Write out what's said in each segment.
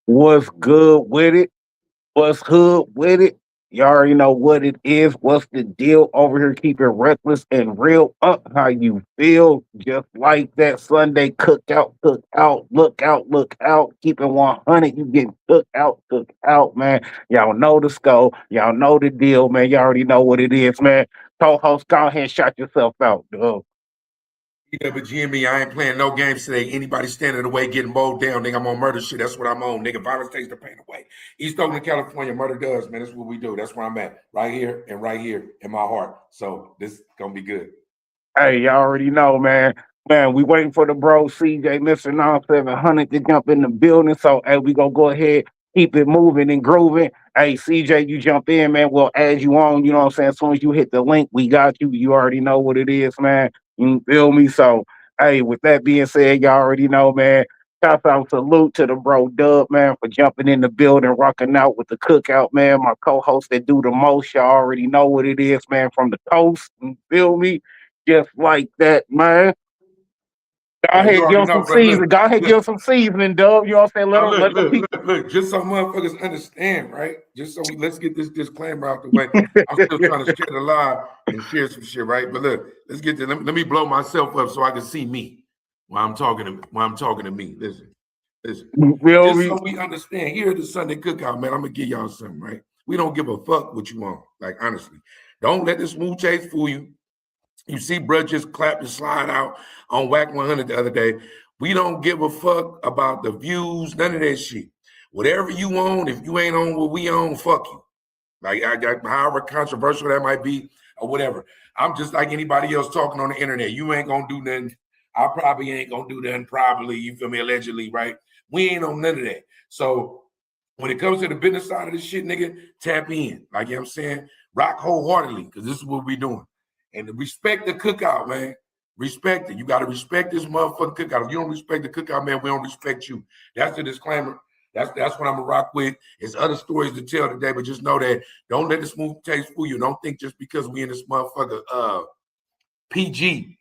What's good with it? What's hood with it? You already know what it is. What's the deal over here? Keep it reckless and real up how you feel. Just like that Sunday cookout, look out. Keep it 100. You getting cook out, man. Y'all know the scope. Y'all know the deal, man. You already know what it is, man. Co-host, go ahead and shout yourself out, dog. EWGME, I ain't playing no games today. Anybody standing in the way getting mowed down, nigga, I'm on murder shit. That's what I'm on, nigga. Violence takes the pain away. East Oakland, California, murder does, man. That's what we do. That's where I'm at. Right here in my heart. So this is gonna be good. Hey, you already know, man. Man, we waiting for the bro CJ, Mr. 9700 to jump in the building. So, hey, we gonna go ahead, keep it moving and grooving. Hey, CJ, you jump in, man. We'll add you on. You know what I'm saying? As soon as you hit the link, we got you. You already know what it is, man. You feel me? So, hey, with that being said, you already know, man. Shout out, salute to the bro Dub, man, for jumping in the building, rocking out with the cookout, man. My co-host that do the most, y'all already know what it is, man, from the coast. You feel me? Just like that, man. Go Man, you ahead, give already them some know, bro. seasoning. Go ahead, give them some seasoning, Dub. You know what I'm saying? Look, Let them people. Just so motherfuckers understand, right? Just so let's get this disclaimer out the way. I'm still trying to share the live and share some shit, right? But look, let's get to let me blow myself up so I can see me while I'm talking to me. Listen. You feel Just me? so we understand, here at the Sunday Cookout, man, I'm gonna give y'all something, right? We don't give a fuck what you want. Like honestly, don't let this smooth chase fool you. You see, bro, just clap and slide out on Whack 100 the other day. We don't give a fuck about the views, none of that shit. Whatever you own, if you ain't on what we own, fuck you. Like, however controversial that might be or whatever. I'm just like anybody else talking on the internet. You ain't gonna do nothing. I probably ain't gonna do nothing, probably, you feel me, allegedly, right? We ain't on none of that. So when it comes to the business side of this shit, nigga, tap in. Like, you know what I'm saying? Rock wholeheartedly, because this is what we doing. And respect the cookout, man. Respect it. You got to respect this motherfucking cookout. If you don't respect the cookout, man, we don't respect you. That's the disclaimer. That's what I'm gonna rock with. There's other stories to tell today, but just know that don't let the smooth taste fool you. Don't think just because we in this motherfucker PG,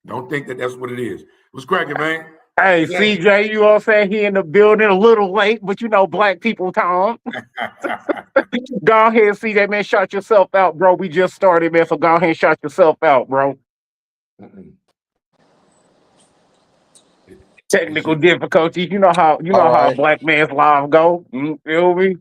don't think that that's what it is. What's cracking, man? Hey, Yeah. CJ, you know what I'm saying? He in the building a little late, but you know, black people time. Go ahead, CJ, man. Shout yourself out, bro. We just started, man. So go ahead and shout yourself out, bro. Technical difficulties. You All know how a right. black man's live go. Feel me?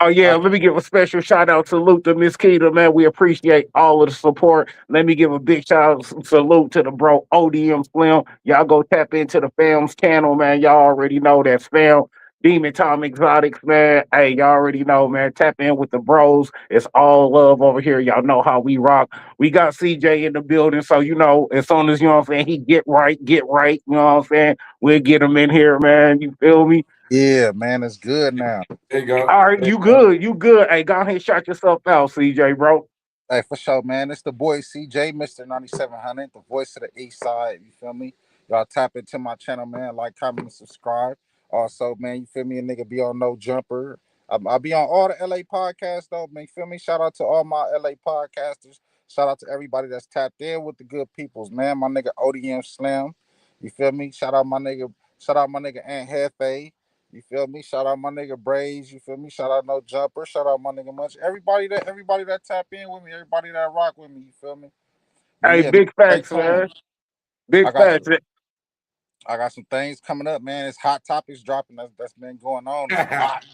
Oh yeah, I, let me give a special shout out salute to Miss Keita, man. We appreciate all of the support. Let me give a big shout out salute to the bro ODM Slim. Y'all go tap into the fam's channel, man. Y'all already know that fam. Demon Tom Exotics, man. Hey, y'all already know, man. Tap in with the bros. It's all love over here. Y'all know how we rock. We got CJ in the building, so you know, as soon as you know what I'm saying, he get right. You know what I'm saying? We'll get him in here, man. You feel me? yeah, man, it's good now. There you go. All right, you good. You good. Hey, go ahead and shout yourself out, CJ, bro. Hey, for sure, man. It's the boy CJ, Mr. 9700, the voice of the East Side. You feel me? Y'all tap into my channel, man. Like, comment, and subscribe. Also, man, you feel me? A nigga be on No Jumper. I'll be on all the LA podcasts, though, man. You feel me? Shout out to all my LA podcasters. Shout out to everybody that's tapped in with the good peoples, man. My nigga ODM Slim. You feel me? Shout out my nigga Aunt Hefe. You feel me? Shout out my nigga Braves. You feel me? Shout out No Jumper. Shout out my nigga Munch. Everybody that tap in with me. Everybody that rock with me. You feel me? But Hey, yeah, man, big stay facts, man. tuned. Big I got facts. some. I got some things coming up, man. It's hot topics dropping. That's been going on. It's a lot.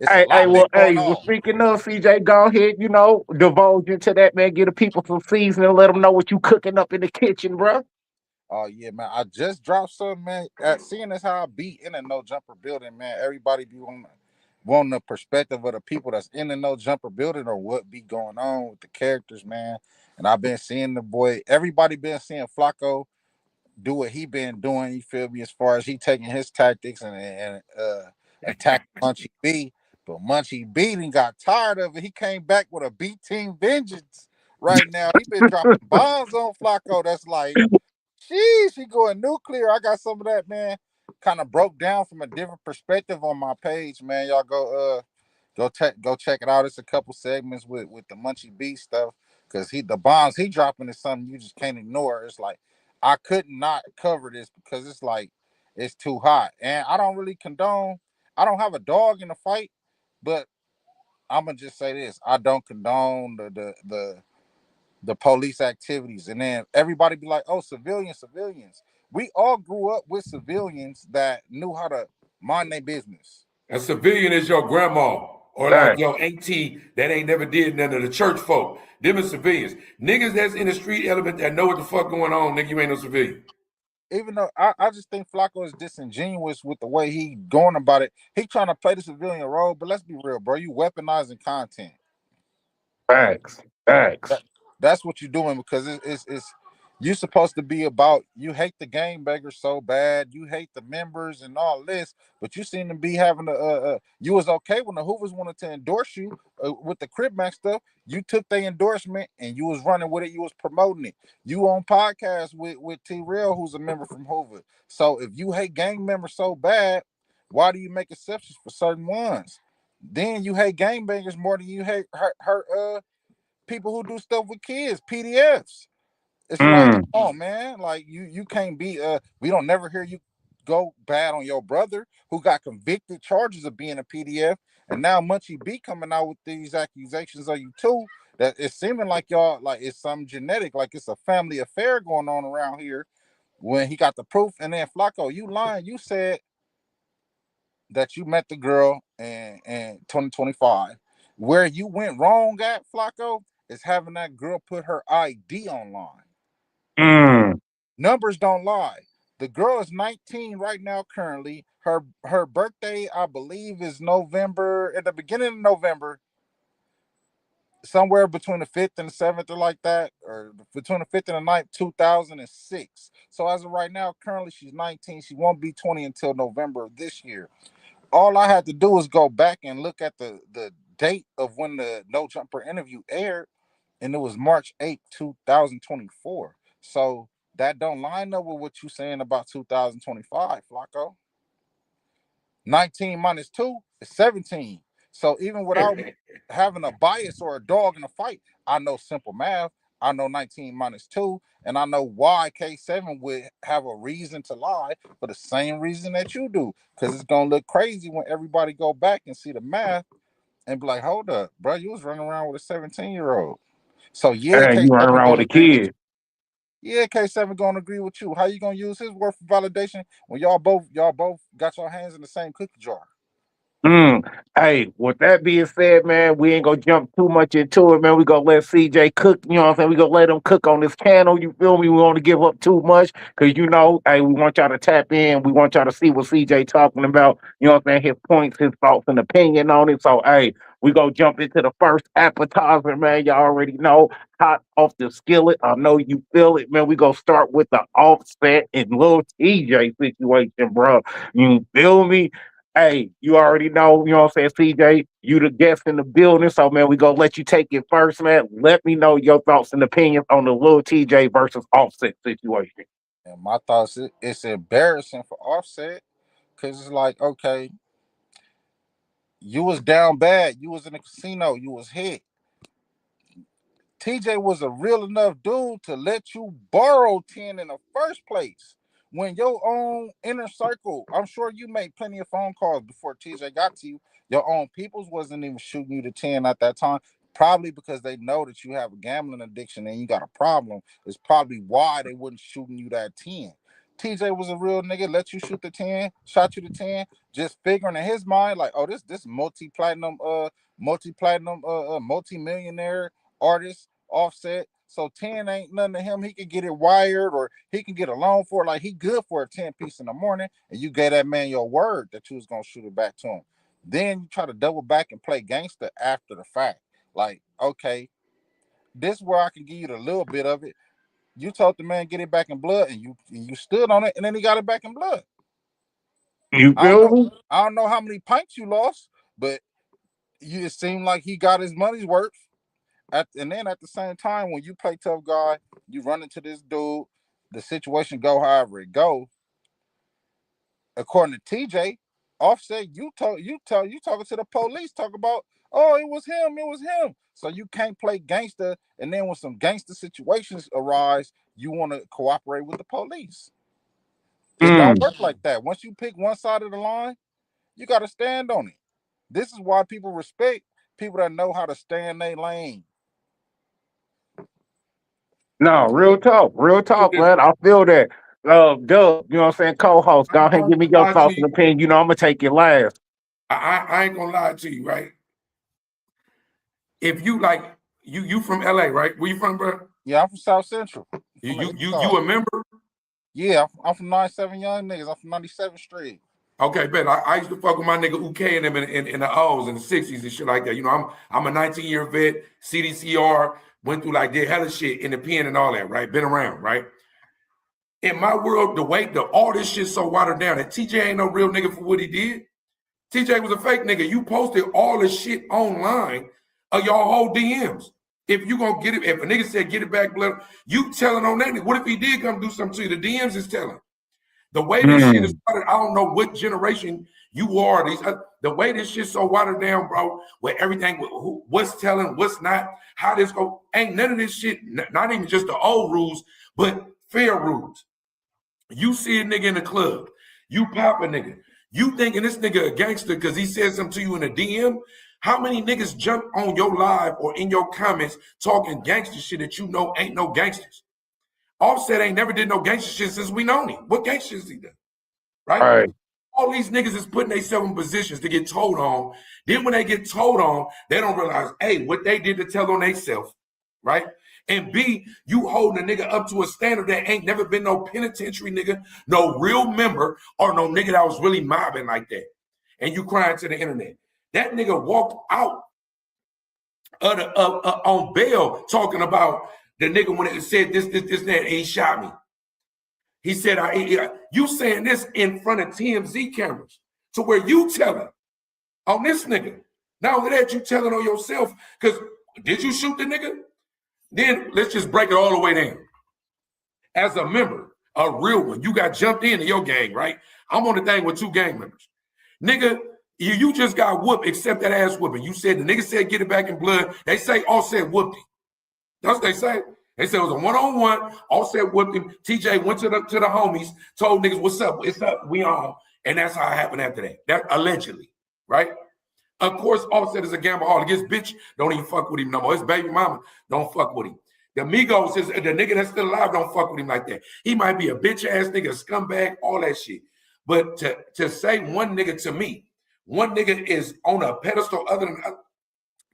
It's a lot been going Well, on. speaking of CJ, go ahead, you know, divulge into that, man. Get the people some seasoning, let them know what you cooking up in the kitchen, bro. Oh yeah, man. I just dropped some, man. Seeing as how I be in a no jumper building, man. Everybody be wanting the perspective of the people that's in the no jumper building or what be going on with the characters, man. And I've been seeing the boy. Everybody been seeing Flacco do what he been doing. You feel me? As far as he taking his tactics and attacking Munchie B, but Munchie B done got tired of it. He came back with a B team vengeance. Right now, he been dropping bombs on Flacco. That's like, sheesh, he going nuclear. I got some of that, man. Kind of broke down from a different perspective on my page, man. Y'all go check it out. It's a couple segments with the Munchie B stuff because the bombs he dropping is something you just can't ignore. It's like I could not cover this because it's like it's too hot. And I don't really condone. I don't have a dog in the fight, but I'm gonna just say this: I don't condone the police activities. And then everybody be like, "Oh, civilians, civilians." We all grew up with civilians that knew how to mind their business. A civilian is your grandma or like Hey, your auntie that ain't never did none of the church folk. Them is civilians. Niggas that's in the street element that know what the fuck going on, nigga, you ain't no civilian. Even though I just think Flacco is disingenuous with the way he going about it. He trying to play the civilian role, but let's be real, bro. You weaponizing content. facts, facts. That, that's what you're doing because it's you're supposed to be about you hate the game beggars so bad, you hate the members and all this, but you seem to be having you was okay when the Hoovers wanted to endorse you with the Crib Max stuff. You took the endorsement and you was running with it, you was promoting it. You on podcast with T Real, who's a member from Hoover. So if you hate gang members so bad, why do you make exceptions for certain ones? Then you hate gang bangers more than you hate her people who do stuff with kids, PDFs. It's like, Mm, oh man, like you can't be we don't never hear you go bad on your brother who got convicted charges of being a PDF, and now Munchie B coming out with these accusations of you too. That it's seeming like y'all like it's some genetic, like it's a family affair going on around here. When he got the proof, and then Flacco, you lying. You said that you met the girl in 2025. Where you went wrong at, Flacco, is having that girl put her ID online. mm, Numbers don't lie. The girl is 19 right now currently. Her birthday, I believe, is November, at the beginning of November, somewhere between the 5th and the 7th or like that, or between the 5th and the 9th, 2006. So as of right now, currently she's 19. She won't be 20 until November of this year. All I had to do is go back and look at the date of when the No Jumper interview aired, and it was March 8th, 2024. So that don't line up with what you saying about 2025, Flacco. 19 minus 2 is 17. So even without having a bias or a dog in a fight, I know simple math. I know 19 minus 2, and I know why K7 would have a reason to lie for the same reason that you do. Because it's going to look crazy when everybody go back and see the math and be like, hold up, bro, you was running around with a 17-year-old. So yeah, and you run K7 around with going to a agree with kid. you. Yeah, K7 gonna agree with you. How you gonna use his word for validation when y'all both got your hands in the same cookie jar? Mm. Hey, with that being said, man, we ain't gonna jump too much into it, man. We gonna let CJ cook, you know what I'm saying? We gonna let him cook on this channel, you feel me? We want to give up too much because you know, hey, we want y'all to tap in. We want y'all to see what CJ talking about, you know what I'm saying? His points, his thoughts, and opinion on it. So, hey, we gonna jump into the first appetizer, man. Y'all already know, hot off the skillet. I know you feel it, man. We gonna start with the offset and little TJ situation, bro. You feel me? Hey, you already know, you know what I'm saying, CJ, you the guest in the building. So, man, we gonna let you take it first, man. Let me know your thoughts and opinions on the little TJ versus offset situation. And my thoughts, it's embarrassing for Offset because it's like, okay, you was down bad, you was in a casino, you was hit. TJ was a real enough dude to let you borrow 10 in the first place. When your own inner circle, I'm sure you made plenty of phone calls before TJ got to you. Your own peoples wasn't even shooting you the 10 at that time. Probably because they know that you have a gambling addiction and you got a problem. It's probably why they wasn't shooting you that 10. TJ was a real nigga, let you shoot the 10, shot you the 10, just figuring in his mind, like, oh, this multi-millionaire artist Offset. So 10 ain't nothing to him. He can get it wired or he can get a loan for it. Like he good for a 10 piece in the morning. And you gave that man your word that you was gonna shoot it back to him. Then you try to double back and play gangster after the fact. Like, okay, this is where I can give you the little bit of it. You told the man get it back in blood and you stood on it and then he got it back in blood. You I don't feel know. me? I don't know how many pints you lost, but you it seemed like he got his money's worth. And then at the same time, when you play tough guy, you run into this dude. The situation go however it go. According to TJ, Offset, you talking to the police, talk about, oh, it was him. So you can't play gangster, and then when some gangster situations arise, you want to cooperate with the police. It don't work like that. Once you pick one side of the line, you got to stand on it. This is why people respect people that know how to stay in their lane. No, real talk, man. I feel that. Doug, you know what I'm saying? Co-host, go ahead and give me your thoughts and opinion. You know, I'm gonna take it last. I ain't gonna lie to you, right? If you like, you from LA, right? Where you from, bro? Yeah, I'm from South Central. You a member? Yeah, I'm from 97 Young Niggas. I'm from 97th Street. Okay, bet. I used to fuck with my nigga UK and them in the O's in the 60s and shit like that. You know, I'm a 19-year vet, CDCR, went through like did hella shit in the pen and all that, right? Been around, right? In my world, all this shit so watered down that TJ ain't no real nigga for what he did. TJ was a fake nigga. You posted all this shit online of y'all whole DMs. If you gonna get it, if a nigga said get it back, blood, you telling on that nigga. What if he did come do something to you? The DMs is telling. The way this shit is started, I don't know what generation you are. The way this shit's so watered down, bro, where everything, what's telling, what's not, how this go, ain't none of this shit, not even just the old rules, but fair rules. You see a nigga in the club, you pop a nigga, you thinking this nigga a gangster because he said something to you in a DM. How many niggas jump on your live or in your comments talking gangster shit that you know ain't no gangsters? Offset ain't never did no gangster shit since we known him. What gangster is he done? Right? All these niggas is putting themselves in positions to get told on. Then when they get told on, they don't realize, A, what they did to tell on themselves, right? And B, you holding a nigga up to a standard that ain't never been no penitentiary nigga, no real member, or no nigga that was really mobbing like that. And you crying to the internet. That nigga walked out on bail talking about the nigga when it said this, that, and he shot me. He said, you saying this in front of TMZ cameras to where you telling on this nigga. Not only that, you telling on yourself, because did you shoot the nigga? Then let's just break it all the way down. As a member, a real one, you got jumped into your gang, right? I'm on the thing with 2 gang members. Nigga, you just got whooped, except that ass whooping. You said the nigga said get it back in blood. They say Offset whooped him. That's what they say. They said it was a one-on-one. Offset whooped him. TJ went to the homies, told niggas, what's up? It's up. We on. And that's how it happened after that. That allegedly, right? Of course, Offset is a gambaholic. His bitch don't even fuck with him no more. His baby mama don't fuck with him. The Migos, the nigga that's still alive, don't fuck with him like that. He might be a bitch-ass nigga, a scumbag, all that shit. But to say one nigga to me, one nigga is on a pedestal other than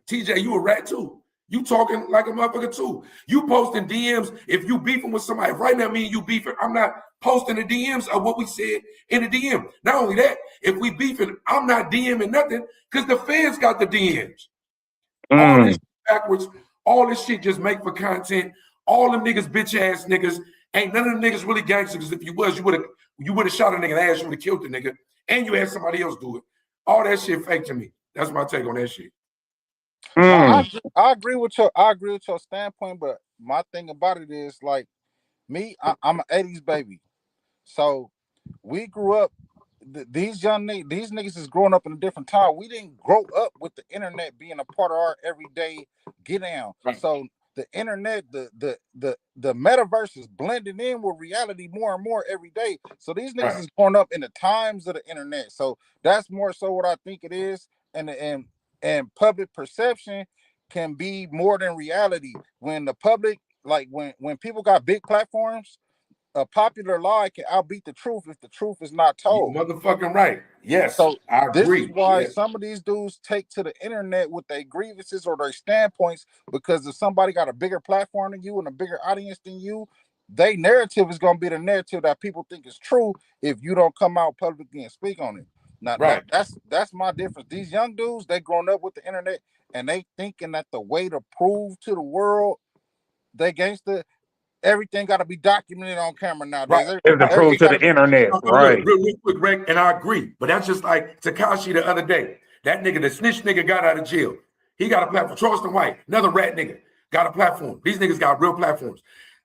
TJ, you a rat too. You talking like a motherfucker too. You posting DMs. If you beefing with somebody right now, me and you beefing, I'm not posting the DMs of what we said in the DM. Not only that, if we beefing, I'm not DMing nothing because the fans got the DMs. All this backwards, all this shit just make for content. All them niggas, bitch ass niggas, ain't none of them niggas really gangsters. If you was, you would have shot a nigga in the ass, you would have killed the nigga, and you had somebody else do it. All that shit fake to me. That's my take on that shit. I agree with your standpoint, but my thing about it is like me, I'm an 80s baby. So we grew up, these niggas is growing up in a different time. We didn't grow up with the internet being a part of our everyday get down. Right. So the internet, the metaverse is blending in with reality more and more every day. So these niggas is growing up in the times of the internet. So that's more so what I think it is. And public perception can be more than reality. When the public, like when people got big platforms, a popular lie can outbeat the truth if the truth is not told. You're motherfucking right. Yes. So I agree. This is why some of these dudes take to the internet with their grievances or their standpoints, because if somebody got a bigger platform than you and a bigger audience than you, their narrative is gonna be the narrative that people think is true if you don't come out publicly and speak on it. Now that's my difference. These young dudes, they grown up with the internet and they thinking that the way to prove to the world they gangster, everything got to be documented on camera nowadays. Right. It's the proof to the internet, right? Real quick, Greg, and I agree. But that's just like Tekashi the other day. That nigga, the snitch nigga, got out of jail. He got a platform. Charleston White, another rat nigga, got a platform. These niggas got real platforms.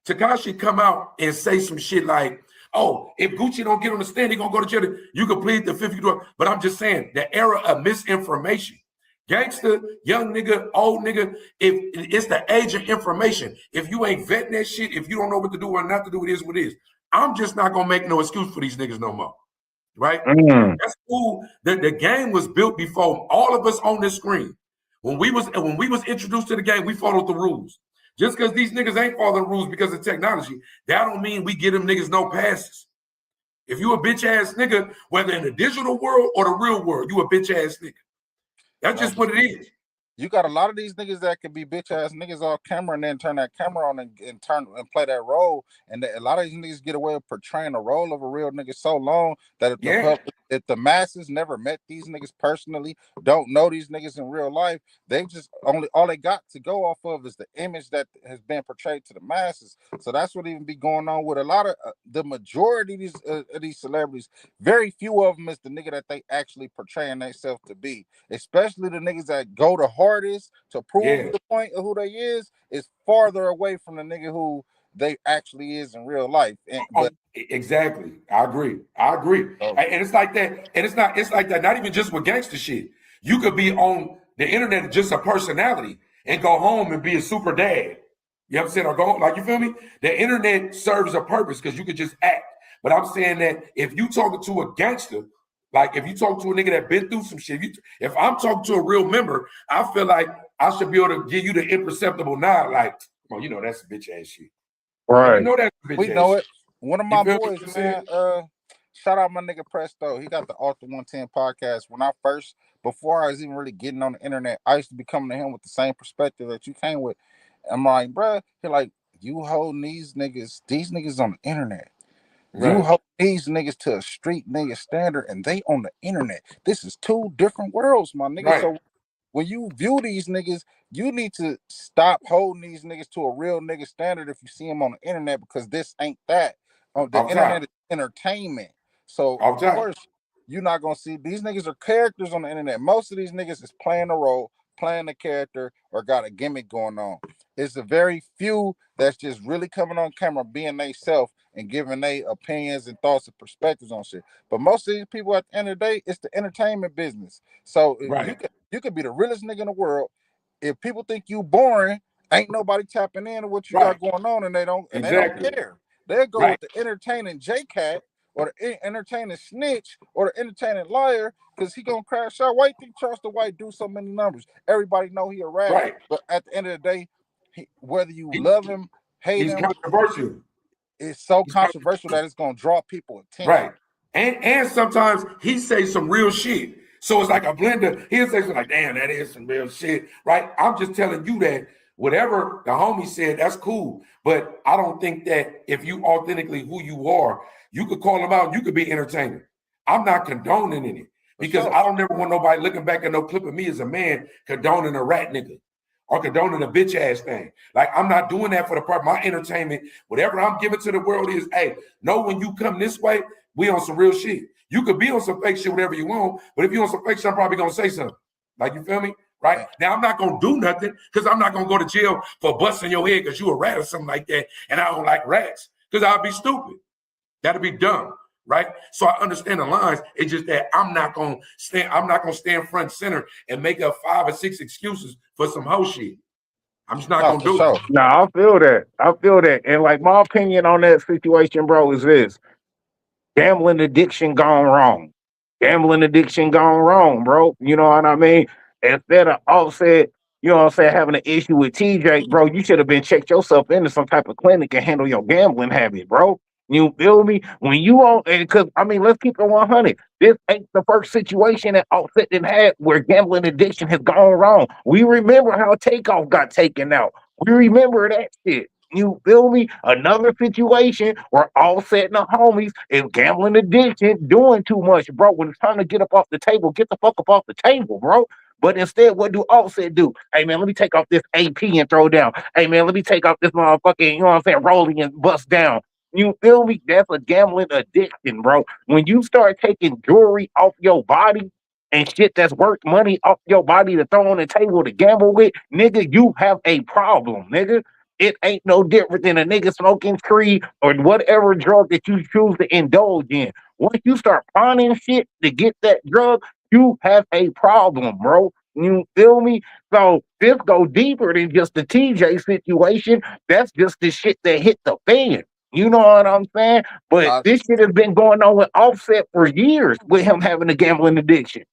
Tekashi come out and say some shit like, oh, if Gucci don't get on the stand, he gonna go to jail. You can plead the fifth. But I'm just saying, the era of misinformation. Gangster, young nigga, old nigga, if it's the age of information. If you ain't vetting that shit, if you don't know what to do or not to do, it is what it is. I'm just not gonna make no excuse for these niggas no more. Right? That's cool. The game was built before all of us on this screen. When we was introduced to the game, we followed the rules. Just because these niggas ain't following the rules because of technology, that don't mean we give them niggas no passes. If you a bitch ass nigga, whether in the digital world or the real world, you a bitch ass nigga. That's just what it is. You got a lot of these niggas that can be bitch ass niggas off camera and then turn that camera on and turn and play that role. And a lot of these niggas get away with portraying the role of a real nigga so long that if the masses never met these niggas personally, don't know these niggas in real life, they just all they got to go off of is the image that has been portrayed to the masses. So that's what even be going on with a lot of the majority of these celebrities. Very few of them is the nigga that they actually portraying themselves to be, especially the niggas that go to hardest to prove the point of who they is farther away from the nigga who they actually is in real life. But exactly, I agree. And it's like that. And it's like that. Not even just with gangster shit. You could be on the internet just a personality and go home and be a super dad. You know what I'm saying? Or go like, you feel me? The internet serves a purpose because you could just act. But I'm saying that if you talking to a gangster, like if you talk to a nigga that been through some shit, if I'm talking to a real member, I feel like I should be able to give you the imperceptible nod, like, come on, you know that's bitch ass shit. Right. You know that's bitch we ass know shit. It. One of my boys, man, shout out my nigga Presto. He got the Author 110 podcast. Before I was even really getting on the internet, I used to be coming to him with the same perspective that you came with. I'm like, bruh, he like, you holding these niggas on the internet. Right. You hold these niggas to a street nigga standard and they on the internet. This is two different worlds, my nigga. Right. So when you view these niggas, you need to stop holding these niggas to a real nigga standard if you see them on the internet, because this ain't that. The internet is entertainment. So of course you're not gonna see these niggas are characters on the internet. Most of these niggas is playing a role, playing a character, or got a gimmick going on. It's a very few that's just really coming on camera being they self and giving their opinions and thoughts and perspectives on shit. But most of these people at the end of the day, it's the entertainment business. So you could be the realest nigga in the world. If people think you boring, ain't nobody tapping into what you got going on, and they don't care. They'll go with the entertaining J-Cat or the entertaining snitch or the entertaining liar, because he gonna crash out. Why you think Charles the White do so many numbers? Everybody know he a rat, but at the end of the day, whether you love him, hate him, controversial. It's so controversial that it's gonna draw people attention. Right. And sometimes he say some real shit. So it's like a blender. He'll say something like, damn, that is some real shit. Right. I'm just telling you that whatever the homie said, that's cool. But I don't think that if you authentically who you are, you could call them out, you could be entertaining. I'm not condoning it because I don't ever want nobody looking back at no clip of me as a man condoning a rat nigga or condoning a bitch ass thing. Like, I'm not doing that for the part. My entertainment, whatever I'm giving to the world is, hey, know when you come this way, we on some real shit. You could be on some fake shit, whatever you want, but if you on some fake shit, I'm probably gonna say something. Like, you feel me? Right? Now, I'm not gonna do nothing because I'm not gonna go to jail for busting your head because you a rat or something like that, and I don't like rats because I'll be stupid. That'd be dumb. Right. So I understand the lines. It's just that I'm not gonna stand front and center and make up 5 or 6 excuses for some hoe shit. I'm just not gonna do it. No, I feel that. And like, my opinion on that situation, bro, is this: gambling addiction gone wrong. Bro. You know what I mean? Instead of Offset, you know what I'm saying, having an issue with TJ, bro, you should have been checked yourself into some type of clinic and handle your gambling habit, bro. You feel me? When you on, because I mean, let's keep it 100. This ain't the first situation that Offset didn't have where gambling addiction has gone wrong. We remember how Takeoff got taken out. We remember that shit. You feel me? Another situation where Offset and the homies is gambling addiction, doing too much, bro. When it's time to get up off the table, get the fuck up off the table, bro. But instead, what do Offset do? Hey, man, let me take off this AP and throw down. Hey, man, let me take off this motherfucking, you know what I'm saying, rolling and bust down. You feel me? That's a gambling addiction, bro. When you start taking jewelry off your body and shit that's worth money off your body to throw on the table to gamble with, nigga, you have a problem, nigga. It ain't no different than a nigga smoking tree or whatever drug that you choose to indulge in. Once you start finding shit to get that drug, you have a problem, bro. You feel me? So this go deeper than just the TJ situation. That's just the shit that hit the fan. You know what I'm saying? But I, this shit has been going on with Offset for years with him having a gambling addiction.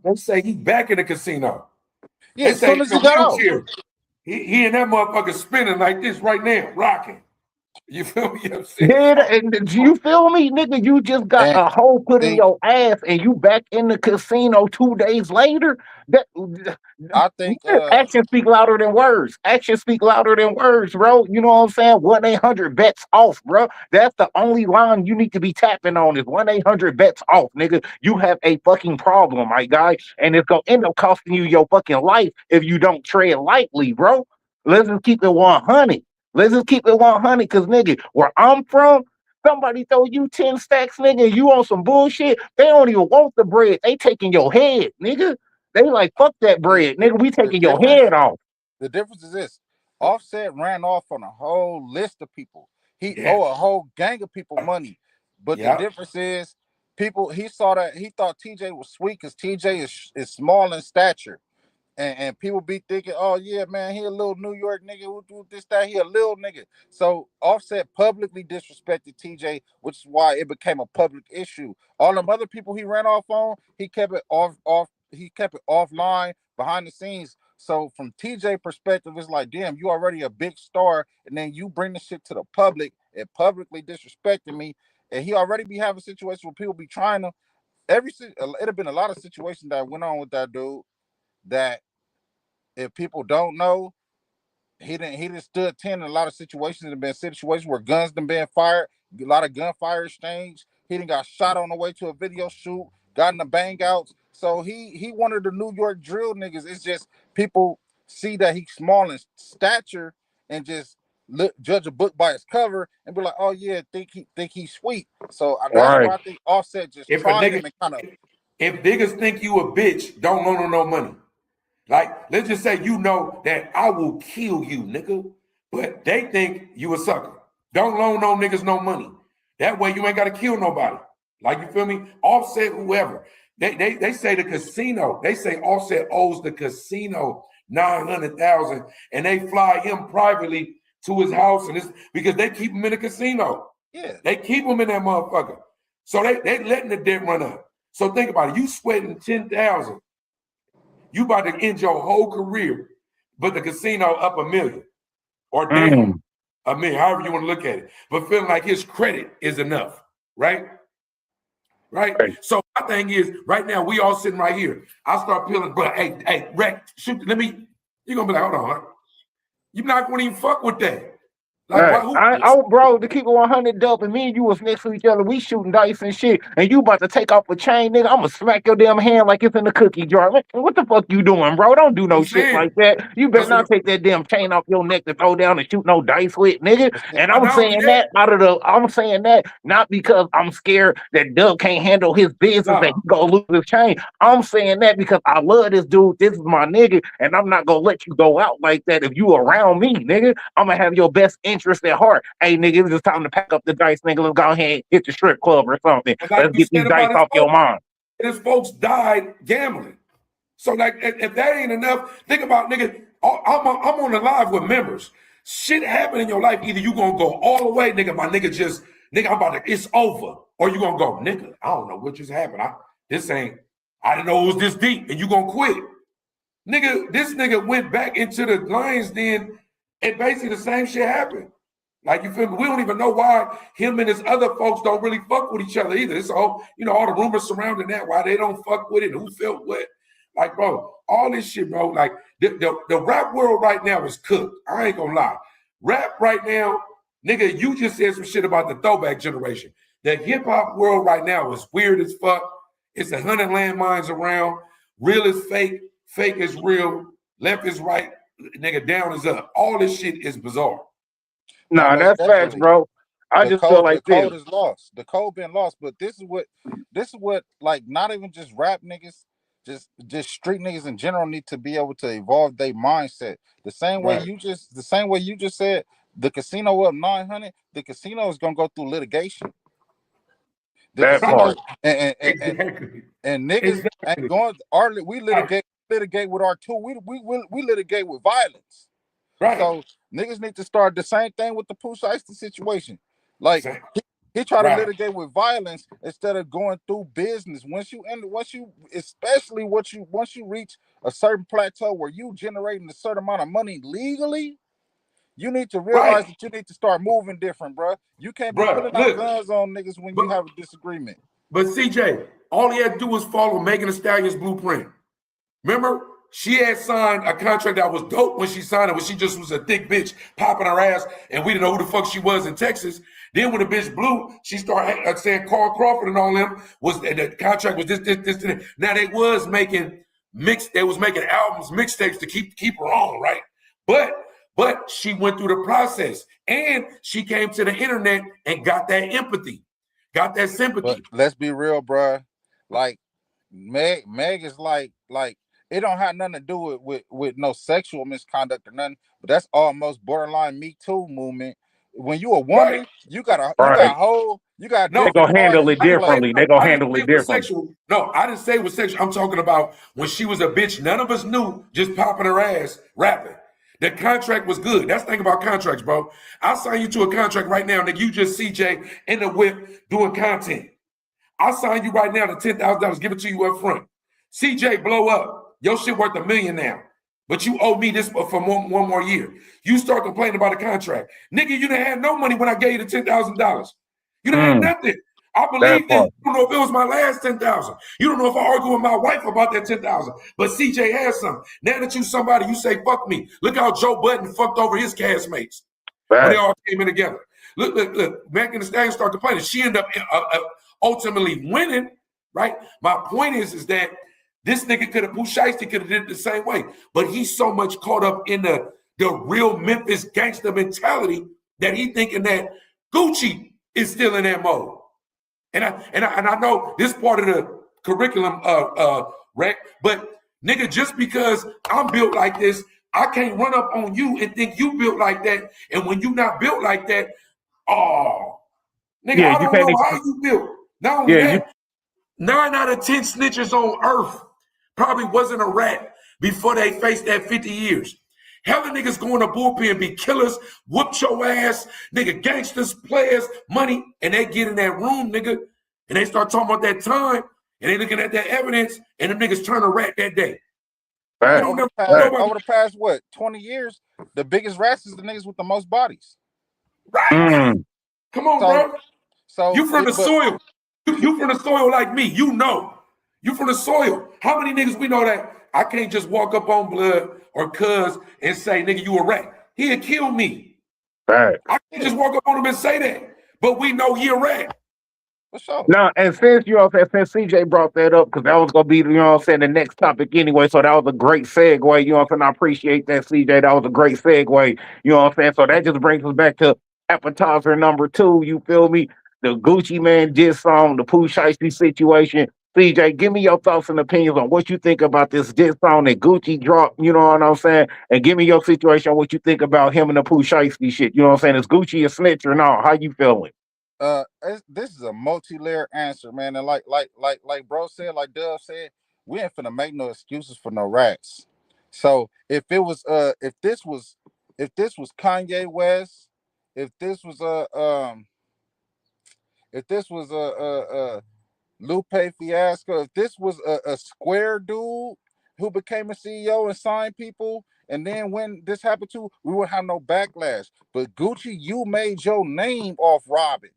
They say he back in the casino. yeah, They as say soon in as the he got out. wheelchair. He and that motherfucker spinning like this right now, rocking. You feel me? You know what I'm saying? Yeah, and do you feel me, nigga? You just got And a hole put in think your ass, and you back in the casino 2 days later. That I think actions speak louder than words. Actions speak louder than words, bro. You know what I'm saying? 1-800 bets off, bro. That's the only line you need to be tapping on is 1-800 bets off, nigga. You have a fucking problem, my guy, and it's gonna end up costing you your fucking life if you don't tread lightly, bro. Let's just keep it 100. Let's just keep it 100, cause nigga, where I'm from, somebody throw you 10 stacks, nigga, and you on some bullshit. They don't even want the bread. They taking your head, nigga. They like fuck that the, bread, nigga. We the taking your difference head off. the difference is this. Offset ran off on a whole list of people. He Yeah. owe a whole gang of people money. But the Yeah. difference is people he saw that he thought TJ was sweet because TJ is small in stature. And people be thinking, oh yeah, man, he a little New York nigga who do this, that, he a little nigga. So Offset publicly disrespected TJ, which is why it became a public issue. All them other people he ran off on, he kept it he kept it offline behind the scenes. So from TJ perspective, it's like, damn, you already a big star, and then you bring the shit to the public and publicly disrespecting me. And he already be having situations where people be trying to it have been a lot of situations that went on with that dude that if people don't know, he didn't stood 10 in a lot of situations. There have been situations where guns done been fired, a lot of gunfire exchange. He done got shot on the way to a video shoot, got in the bang outs. So he one of the New York drill niggas. It's just people see that he's small in stature and just judge a book by its cover and be like, oh yeah, think he's sweet. So that's Right. why I think Offset just If a tried nigga, him and kind of if niggas think you a bitch, don't loan them no money. Like, let's just say you know that I will kill you, nigga, but they think you a sucker. Don't loan no niggas no money. That way you ain't got to kill nobody. Like, you feel me? Offset whoever. They say the casino, they say Offset owes the casino $900,000 and they fly him privately to his house and it's because they keep him in the casino. yeah. They keep him in that motherfucker. So they letting the debt run up. So think about it. You sweating 10,000. You about to end your whole career, but the casino up $1 million or down $1 million, however you want to look at it. But feeling like his credit is enough, right? Right? So my thing is, right now, we all sitting right here. I start peeling, bro, hey, Rec, shoot, you're going to be like, hold on. You're not going to even fuck with that. Like, Bro, to keep it 100 dope, and me and you was next to each other, we shooting dice and shit, and you about to take off a chain, nigga. I'm gonna smack your damn hand like it's in the cookie jar. What the fuck you doing, bro? Don't do no shit like that. You better not take that damn chain off your neck to throw down and shoot no dice with, nigga. And I'm saying that I'm saying that not because I'm scared that Doug can't handle his business, that he gonna lose his chain. I'm saying that because I love this dude. This is my nigga, and I'm not gonna let you go out like that if you around me, nigga. I'm gonna have your best interest at heart. Hey, nigga, it's just time to pack up the dice, nigga. Let's go ahead and hit the strip club or something. Let's get these dice off your mind. His folks died gambling. So, like, if that ain't enough, think about, nigga, I'm on the live with members. Shit happen in your life. Either you gonna go all the way, nigga, nigga, I'm about to, it's over. Or you gonna go, nigga, I don't know what just happened. I didn't know it was this deep, and you gonna quit. Nigga, this nigga went back into the Lions Den, and basically the same shit happened. Like, you feel me? We don't even know why him and his other folks don't really fuck with each other either. It's all, all the rumors surrounding that, why they don't fuck with it, who felt what. Like, bro, all this shit, bro, like, the rap world right now is cooked. I ain't gonna lie. Rap right now, nigga, you just said some shit about the throwback generation. The hip-hop world right now is weird as fuck. It's 100 landmines around. Real is fake. Fake is real. Left is right. Nigga, down is up. All this shit is bizarre. Nah, that's facts, bro. I just feel like the code is lost. The code been lost. But this is what like not even just rap niggas, just street niggas in general need to be able to evolve their mindset. The same way you just said the casino up 900. The casino is gonna go through litigation. The that casino part. and niggas ain't going. We litigate with our tool. We litigate with violence. Right. So niggas need to start the same thing with the Pooh Shiesty situation. Like he tried to litigate with violence instead of going through business. Once you especially once you reach a certain plateau where you generating a certain amount of money legally, you need to realize that you need to start moving different, bro. You can't be putting out guns on niggas when you have a disagreement. But CJ, all he had to do was follow Megan Thee Stallion's blueprint. Remember? She had signed a contract that was dope when she signed it, when she just was a thick bitch popping her ass, and we didn't know who the fuck she was in Texas. Then when the bitch blew, she started saying Carl Crawford and all them the contract was this. Now they was making albums, mixtapes to keep her on, right? But she went through the process, and she came to the internet and got that empathy, got that sympathy. But let's be real, bro. Like Meg is like it don't have nothing to do with no sexual misconduct or nothing, but that's almost borderline Me Too movement. When you a woman, you got they gonna handle it differently. They gonna handle it differently. No, I didn't say it was sexual. I'm talking about when she was a bitch, none of us knew, just popping her ass, rapping. The contract was good. That's the thing about contracts, bro. I'll sign you to a contract right now, nigga. You just CJ in the whip doing content. I'll sign you right now to $10,000, give it to you up front. CJ blow up. Your shit worth $1 million now. But you owe me this for one more year. You start complaining about a contract. Nigga, you didn't have no money when I gave you the $10,000. You didn't have nothing. I believe this. You don't know if it was my last $10,000. You don't know if I argue with my wife about that $10,000. But CJ has some. Now that you somebody, you say, fuck me. Look how Joe Budden fucked over his castmates. When they all came in together. Look. Megan Thee Stallion started complaining. She ended up ultimately winning, right? My point is that this nigga could have, Pooh Shiesty could have did it the same way. But he's so much caught up in the real Memphis gangster mentality that he thinking that Gucci is still in that mode. And I know this part of the curriculum, Rec, but nigga, just because I'm built like this, I can't run up on you and think you built like that. And when you not built like that, nigga, I don't know how you built. Not only that, 9 out of 10 snitches on earth probably wasn't a rat before they faced that 50 years. Hella niggas going to bullpen, be killers, whoop your ass, nigga, gangsters, players, money, and they get in that room, nigga, and they start talking about that time, and they looking at that evidence, and them niggas turn a rat that day. Over the past, what, 20 years, the biggest rats is the niggas with the most bodies. Right. Come on, bro. So you from the soil. You from the soil like me. You know. You from the soil. How many niggas we know that I can't just walk up on Blood or Cuz and say, nigga, you a rat. He'll kill me. Right. I can't just walk up on him and say that. But we know he a rat. For sure. Now, and since since CJ brought that up, because that was gonna be, you know what I'm saying, the next topic anyway. So that was a great segue, you know what I'm saying? I appreciate that, CJ. That was a great segue, you know what I'm saying? So that just brings us back to appetizer number 2, you feel me? The Gucci Man diss song, the Pooh Shiesty situation. CJ, give me your thoughts and opinions on what you think about this diss song that Gucci dropped, you know what I'm saying? And give me your situation on what you think about him and the Pooh Shiesty shit, you know what I'm saying? Is Gucci a snitch or not? How you feeling? This is a multi-layer answer, man. And like bro said, like Dove said, we ain't finna make no excuses for no rats. So if this was Kanye West, if this was Lupe Fiasco, if this was a square dude who became a CEO and signed people, and then when this happened to, we wouldn't have no backlash. But Gucci, you made your name off robbing.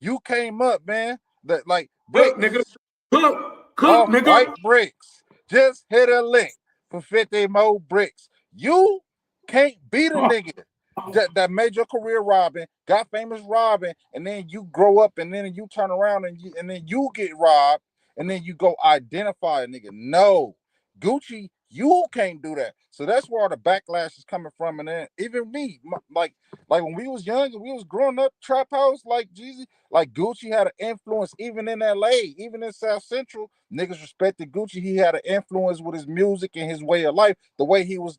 You came up, man. That like bricks, nigga. Cook, nigga. White bricks. Just hit a lick for 50 more bricks. You can't beat a nigga that made your career robbing, got famous robbing, and then you grow up and then you turn around and then you get robbed, and then you go identify a nigga. No, Gucci, you can't do that. So that's where all the backlash is coming from. And then even me, like when we was young and we was growing up, trap house, like Jeezy, like Gucci had an influence even in LA, even in South Central. Niggas respected Gucci. He had an influence with his music and his way of life, the way he was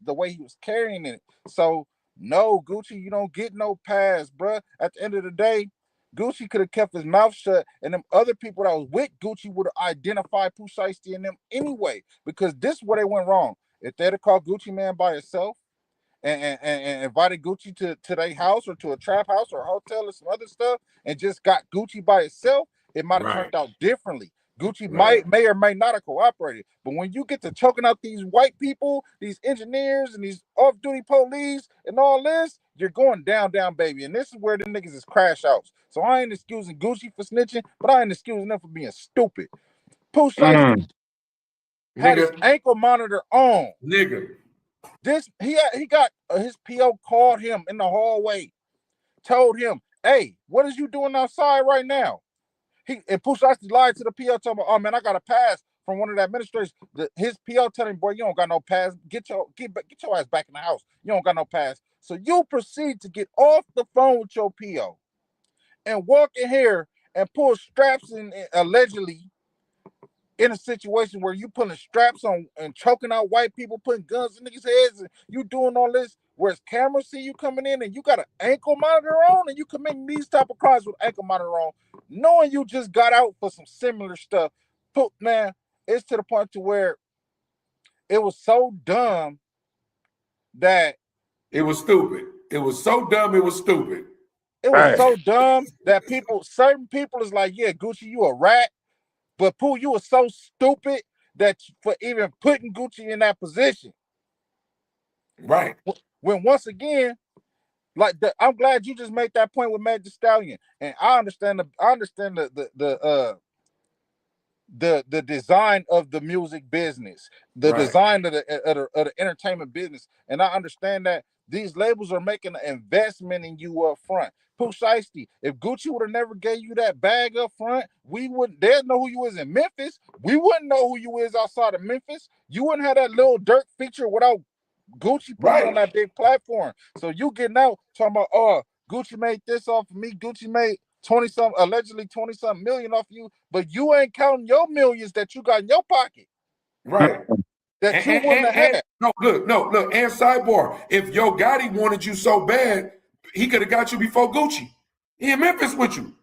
carrying it. So no, Gucci, you don't get no pass, bruh. At the end of the day, Gucci could have kept his mouth shut, and them other people that was with Gucci would have identified Pooh Shiesty and them anyway, because this is where they went wrong. if they'd have called Gucci Man by itself and invited Gucci to their house or to a trap house or a hotel or some other stuff and just got Gucci by itself, it might have turned out differently. Gucci may or may not have cooperated. But when you get to choking out these white people, these engineers and these off-duty police and all this, you're going down, baby. And this is where the niggas is crash outs. So I ain't excusing Gucci for snitching, but I ain't excusing them for being stupid. Pooh Shiesty had his ankle monitor on. Nigga. He got his PO called him in the hallway, told him, "Hey, what is you doing outside right now?" And Pooh Shiesty lied to the PO, told him, "Oh man, I got a pass from one of the administrators." His PO telling him, "Boy, you don't got no pass. Get your ass back in the house. You don't got no pass." So you proceed to get off the phone with your PO and walk in here and pull straps in, allegedly in a situation where you putting straps on and choking out white people, putting guns in niggas' heads, and you doing all this, whereas cameras see you coming in and you got an ankle monitor on and you committing these type of crimes with ankle monitor on, knowing you just got out for some similar stuff. Man, it's to the point to where it was so dumb that it was stupid. It was so dumb, it was stupid. It was so dumb that certain people is like, yeah, Gucci, you a rat. But Pooh, you were so stupid that for even putting Gucci in that position. Right. When once again, I'm glad you just made that point with Meg Thee Stallion. And I understand the design of the music business, the design of the entertainment business. And I understand that these labels are making an investment in you up front. Pooh Shiesty, if Gucci would have never gave you that bag up front, they'd know who you is in Memphis. We wouldn't know who you is outside of Memphis. You wouldn't have that little Dirk feature without Gucci putting on that big platform. So you getting out talking about, oh, Gucci made this off of me. Gucci made allegedly 20-something million off you, but you ain't counting your millions that you got in your pocket. Right. That you wouldn't have had. No, look, and sidebar, if Yo Gotti wanted you so bad, he could have got you before Gucci. He in Memphis with you.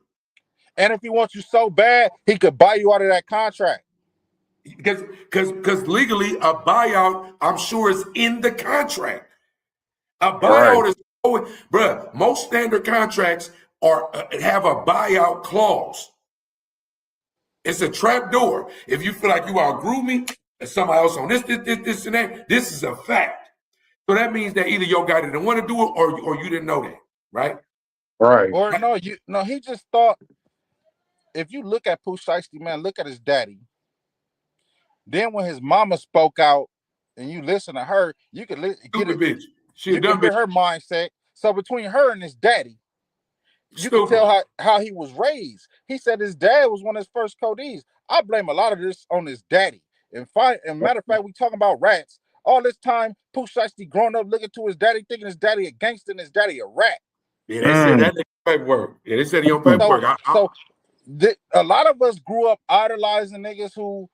And if he wants you so bad, he could buy you out of that contract. Because legally, a buyout, I'm sure, is in the contract. A buyout is, bruh, most standard contracts have a buyout clause. It's a trap door. If you feel like you outgrew me, and somebody else on this, and that, this is a fact. So that means that either Yo Gotti didn't want to do it or you didn't know that, right? Right. Or he just thought, if you look at Pooh Shiesty, man, look at his daddy. Then when his mama spoke out and you listen to her, you can hear her mindset. So between her and his daddy, you can tell how he was raised. He said his dad was one of his first codees. I blame a lot of this on his daddy. And matter of fact, we talking about rats. All this time, Pooh Shiesty growing up looking to his daddy, thinking his daddy a gangster and his daddy a rat. Yeah, they said that paperwork. Yeah, they said he on paperwork. A lot of us grew up idolizing niggas who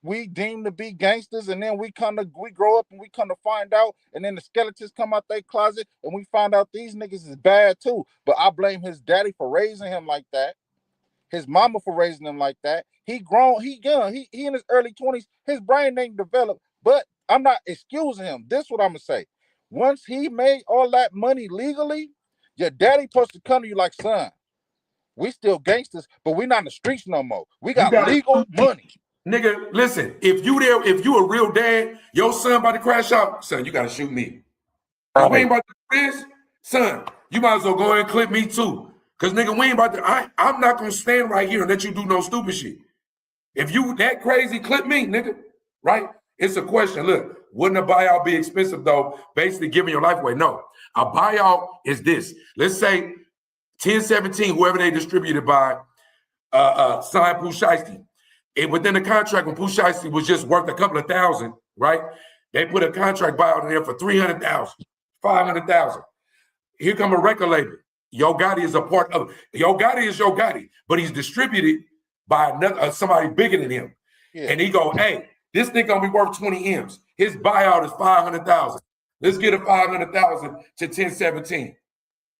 we deem to be gangsters, and then we grow up and we come to find out, and then the skeletons come out their closet, and we find out these niggas is bad too. But I blame his daddy for raising him like that, his mama for raising him like that. He young, he in his early 20s, his brain ain't developed. But I'm not excusing him. This is what I'm gonna say. Once he made all that money legally, your daddy supposed to come to you like, son, we still gangsters, but we not in the streets no more. We got legal money. Nigga, listen, if you a real dad, your son about to crash out, son, you gotta shoot me. If we ain't about to do this, son, you might as well go ahead and clip me too. Cause nigga, we ain't about to, I'm not gonna stand right here and let you do no stupid shit. If you that crazy, clip me, nigga, right? It's a question. Look, wouldn't a buyout be expensive though? Basically giving your life away. No, a buyout is this. Let's say 1017, whoever they distributed by, signed Pooh Shiesty. And within the contract, when Pooh Shiesty was just worth a couple of thousand, right? They put a contract buyout in there for 300,000, 500,000. Here come a record label. Yo Gotti is a part of it. Yo Gotti is Yo Gotti, but he's distributed by somebody bigger than him. Yeah. And he go, hey, this thing gonna be worth 20 M's. His buyout is 500,000. Let's get a 500,000 to 1017,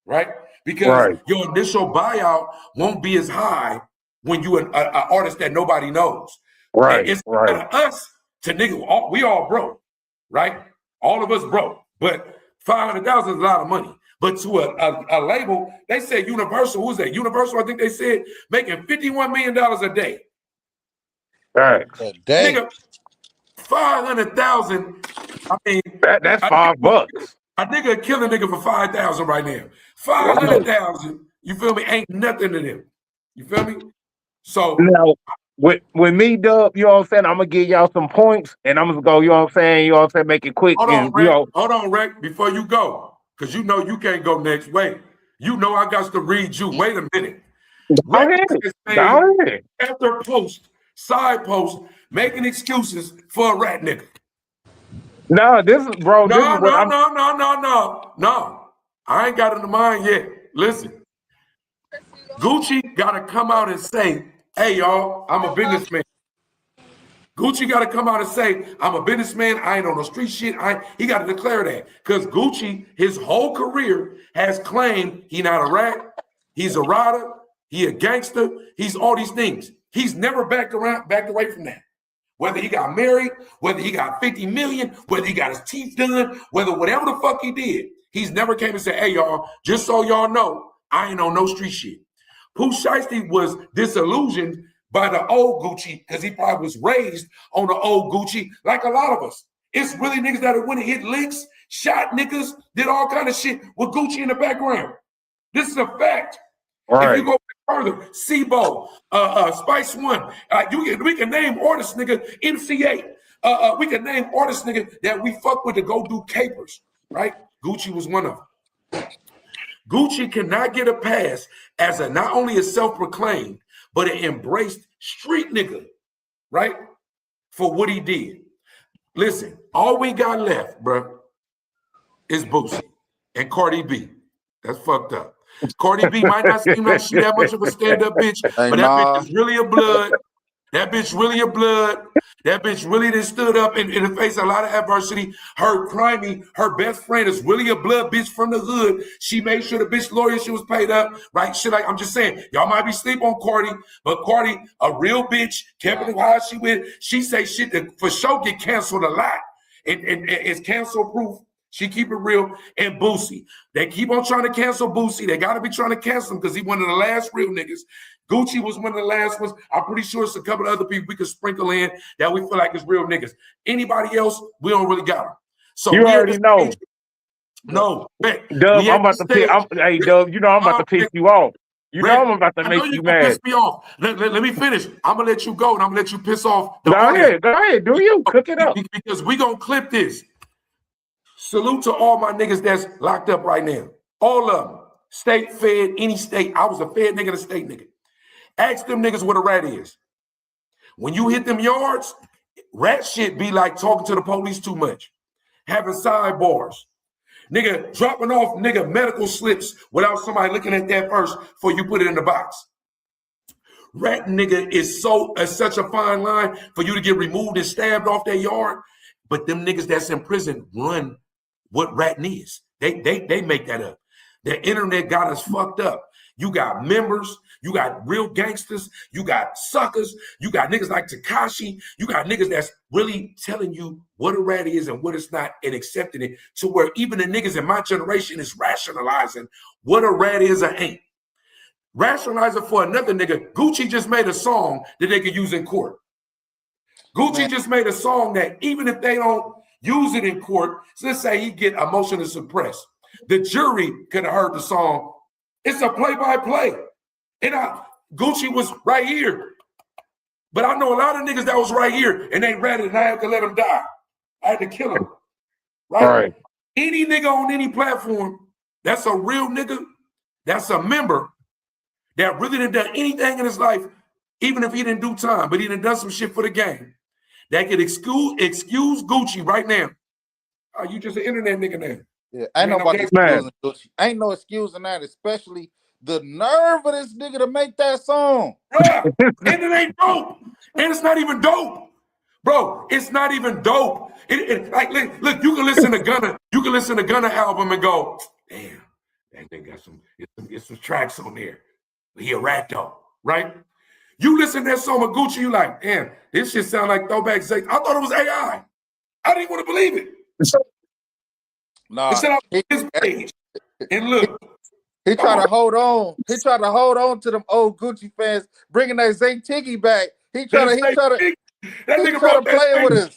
right? Because your initial buyout won't be as high when you're an artist that nobody knows. Right. It's us to nigga, we all broke, right? All of us broke, but 500,000 is a lot of money. But to a label, they said Universal, who's that? Universal, I think they said, making $51 million a day. Right. A day. Nigga, 500,000. I mean, That's $5. A nigga kill a nigga for 5,000 right now. 500,000, you feel me? Ain't nothing to them. You feel me? So now, with me, Dub, you know what I'm saying? I'm gonna give y'all some points, and I'm gonna go. You know what I'm saying? You know what I'm saying? Make it quick. hold on, And, Rick. Hold on, Rick. Before you go, because you know you can't go next. Wait, you know I got to read you. Wait a minute. go ahead. After post, side post, making excuses for a rat nigga. No, this is bro. This is what I'm. No. I ain't got it in the mind yet. Listen, Gucci got to come out and say, "Hey, y'all, I'm a businessman." Gucci got to come out and say, "I'm a businessman. I ain't on no street shit." He got to declare that because Gucci, his whole career, has claimed he not a rat, he's a rider, he a gangster, he's all these things. He's never backed away from that. Whether he got married, whether he got 50 million, whether he got his teeth done, whatever the fuck he did, he's never came and said, "Hey, y'all, just so y'all know, I ain't on no street shit." Pooh Shiesty was disillusioned by the old Gucci because he probably was raised on the old Gucci like a lot of us. It's really niggas that went and hit licks, shot niggas, did all kind of shit with Gucci in the background. This is a fact. Right. If you go further, Sibo, Spice One, we can name artists, nigga, MC8. We can name artists, nigga, that we fuck with to go do capers, right? Gucci was one of them. Gucci cannot get a pass as not only a self-proclaimed, but an embraced street nigga, right? For what he did. Listen, all we got left, bro, is Boosie and Cardi B. That's fucked up. Cardi B might not seem like she that much of a stand-up bitch, but that bitch is really a blood. That bitch really a blood. That bitch really done stood up in the face of a lot of adversity. Her crimey, her best friend is really a blood bitch from the hood. She made sure the bitch lawyer she was paid up, right? Shit, like I'm just saying, y'all might be sleep on Cardi, but Cardi, a real bitch, kept it how she went. She say shit that for sure get canceled a lot. And it's cancel proof. She keep it real. And Boosie, they keep on trying to cancel Boosie. They got to be trying to cancel him because he one of the last real niggas. Gucci was one of the last ones. I'm pretty sure it's a couple of other people we could sprinkle in that we feel like is real niggas. Anybody else, we don't really got them. So you already know. No, man. Dub, I'm about to piss. Hey, Dub, you know I'm about to piss you off. You know I'm about to make you mad. Piss me off. Let me finish. I'm gonna let you go, and I'm gonna let you piss off. Go ahead. Do you cook it up? Because we gonna clip this. Salute to all my niggas that's locked up right now. All of them. State, fed, any state. I was a fed nigga, a state nigga. Ask them niggas what a rat is. When you hit them yards, rat shit be like talking to the police too much. Having sidebars. Nigga, dropping off nigga medical slips without somebody looking at that first before you put it in the box. Rat nigga is such a fine line for you to get removed and stabbed off their yard. But them niggas that's in prison run what ratting is. They make that up. The internet got us fucked up. You got members, you got real gangsters, you got suckers, you got niggas like Tekashi, you got niggas that's really telling you what a rat is and what it's not and accepting it to where even the niggas in my generation is rationalizing what a rat is or ain't. Rationalizing for another nigga, Gucci just made a song that they could use in court. Gucci just made a song that even if they don't use it in court, so let's say he get a motion to suppress, the jury could have heard the song. It's a play-by-play. And Gucci was right here. But I know a lot of niggas that was right here and they read it and I had to let them die. I had to kill them. Right? Any nigga on any platform, that's a real nigga, that's a member that really didn't do anything in his life, even if he didn't do time, but he done some shit for the game. That could excuse Gucci right now. Oh, you just an internet nigga now. Yeah, ain't nobody excusing Gucci. Ain't no excusing that, especially the nerve of this nigga to make that song. Bruh, and it ain't dope. And it's not even dope. Bro, it's not even dope. Like, look, you can listen to Gunna. You can listen to Gunna album and go, damn, that nigga got some tracks on there. He a rat though, right? You listen to that song with Gucci, you like, damn, this shit sound like throwback Zay. I thought it was AI. I didn't want to believe it. Nah, It said on his page. And look. He tried to hold on. He tried to hold on to them old Gucci fans, bringing that Zay Tiggy back. He tried to play with us.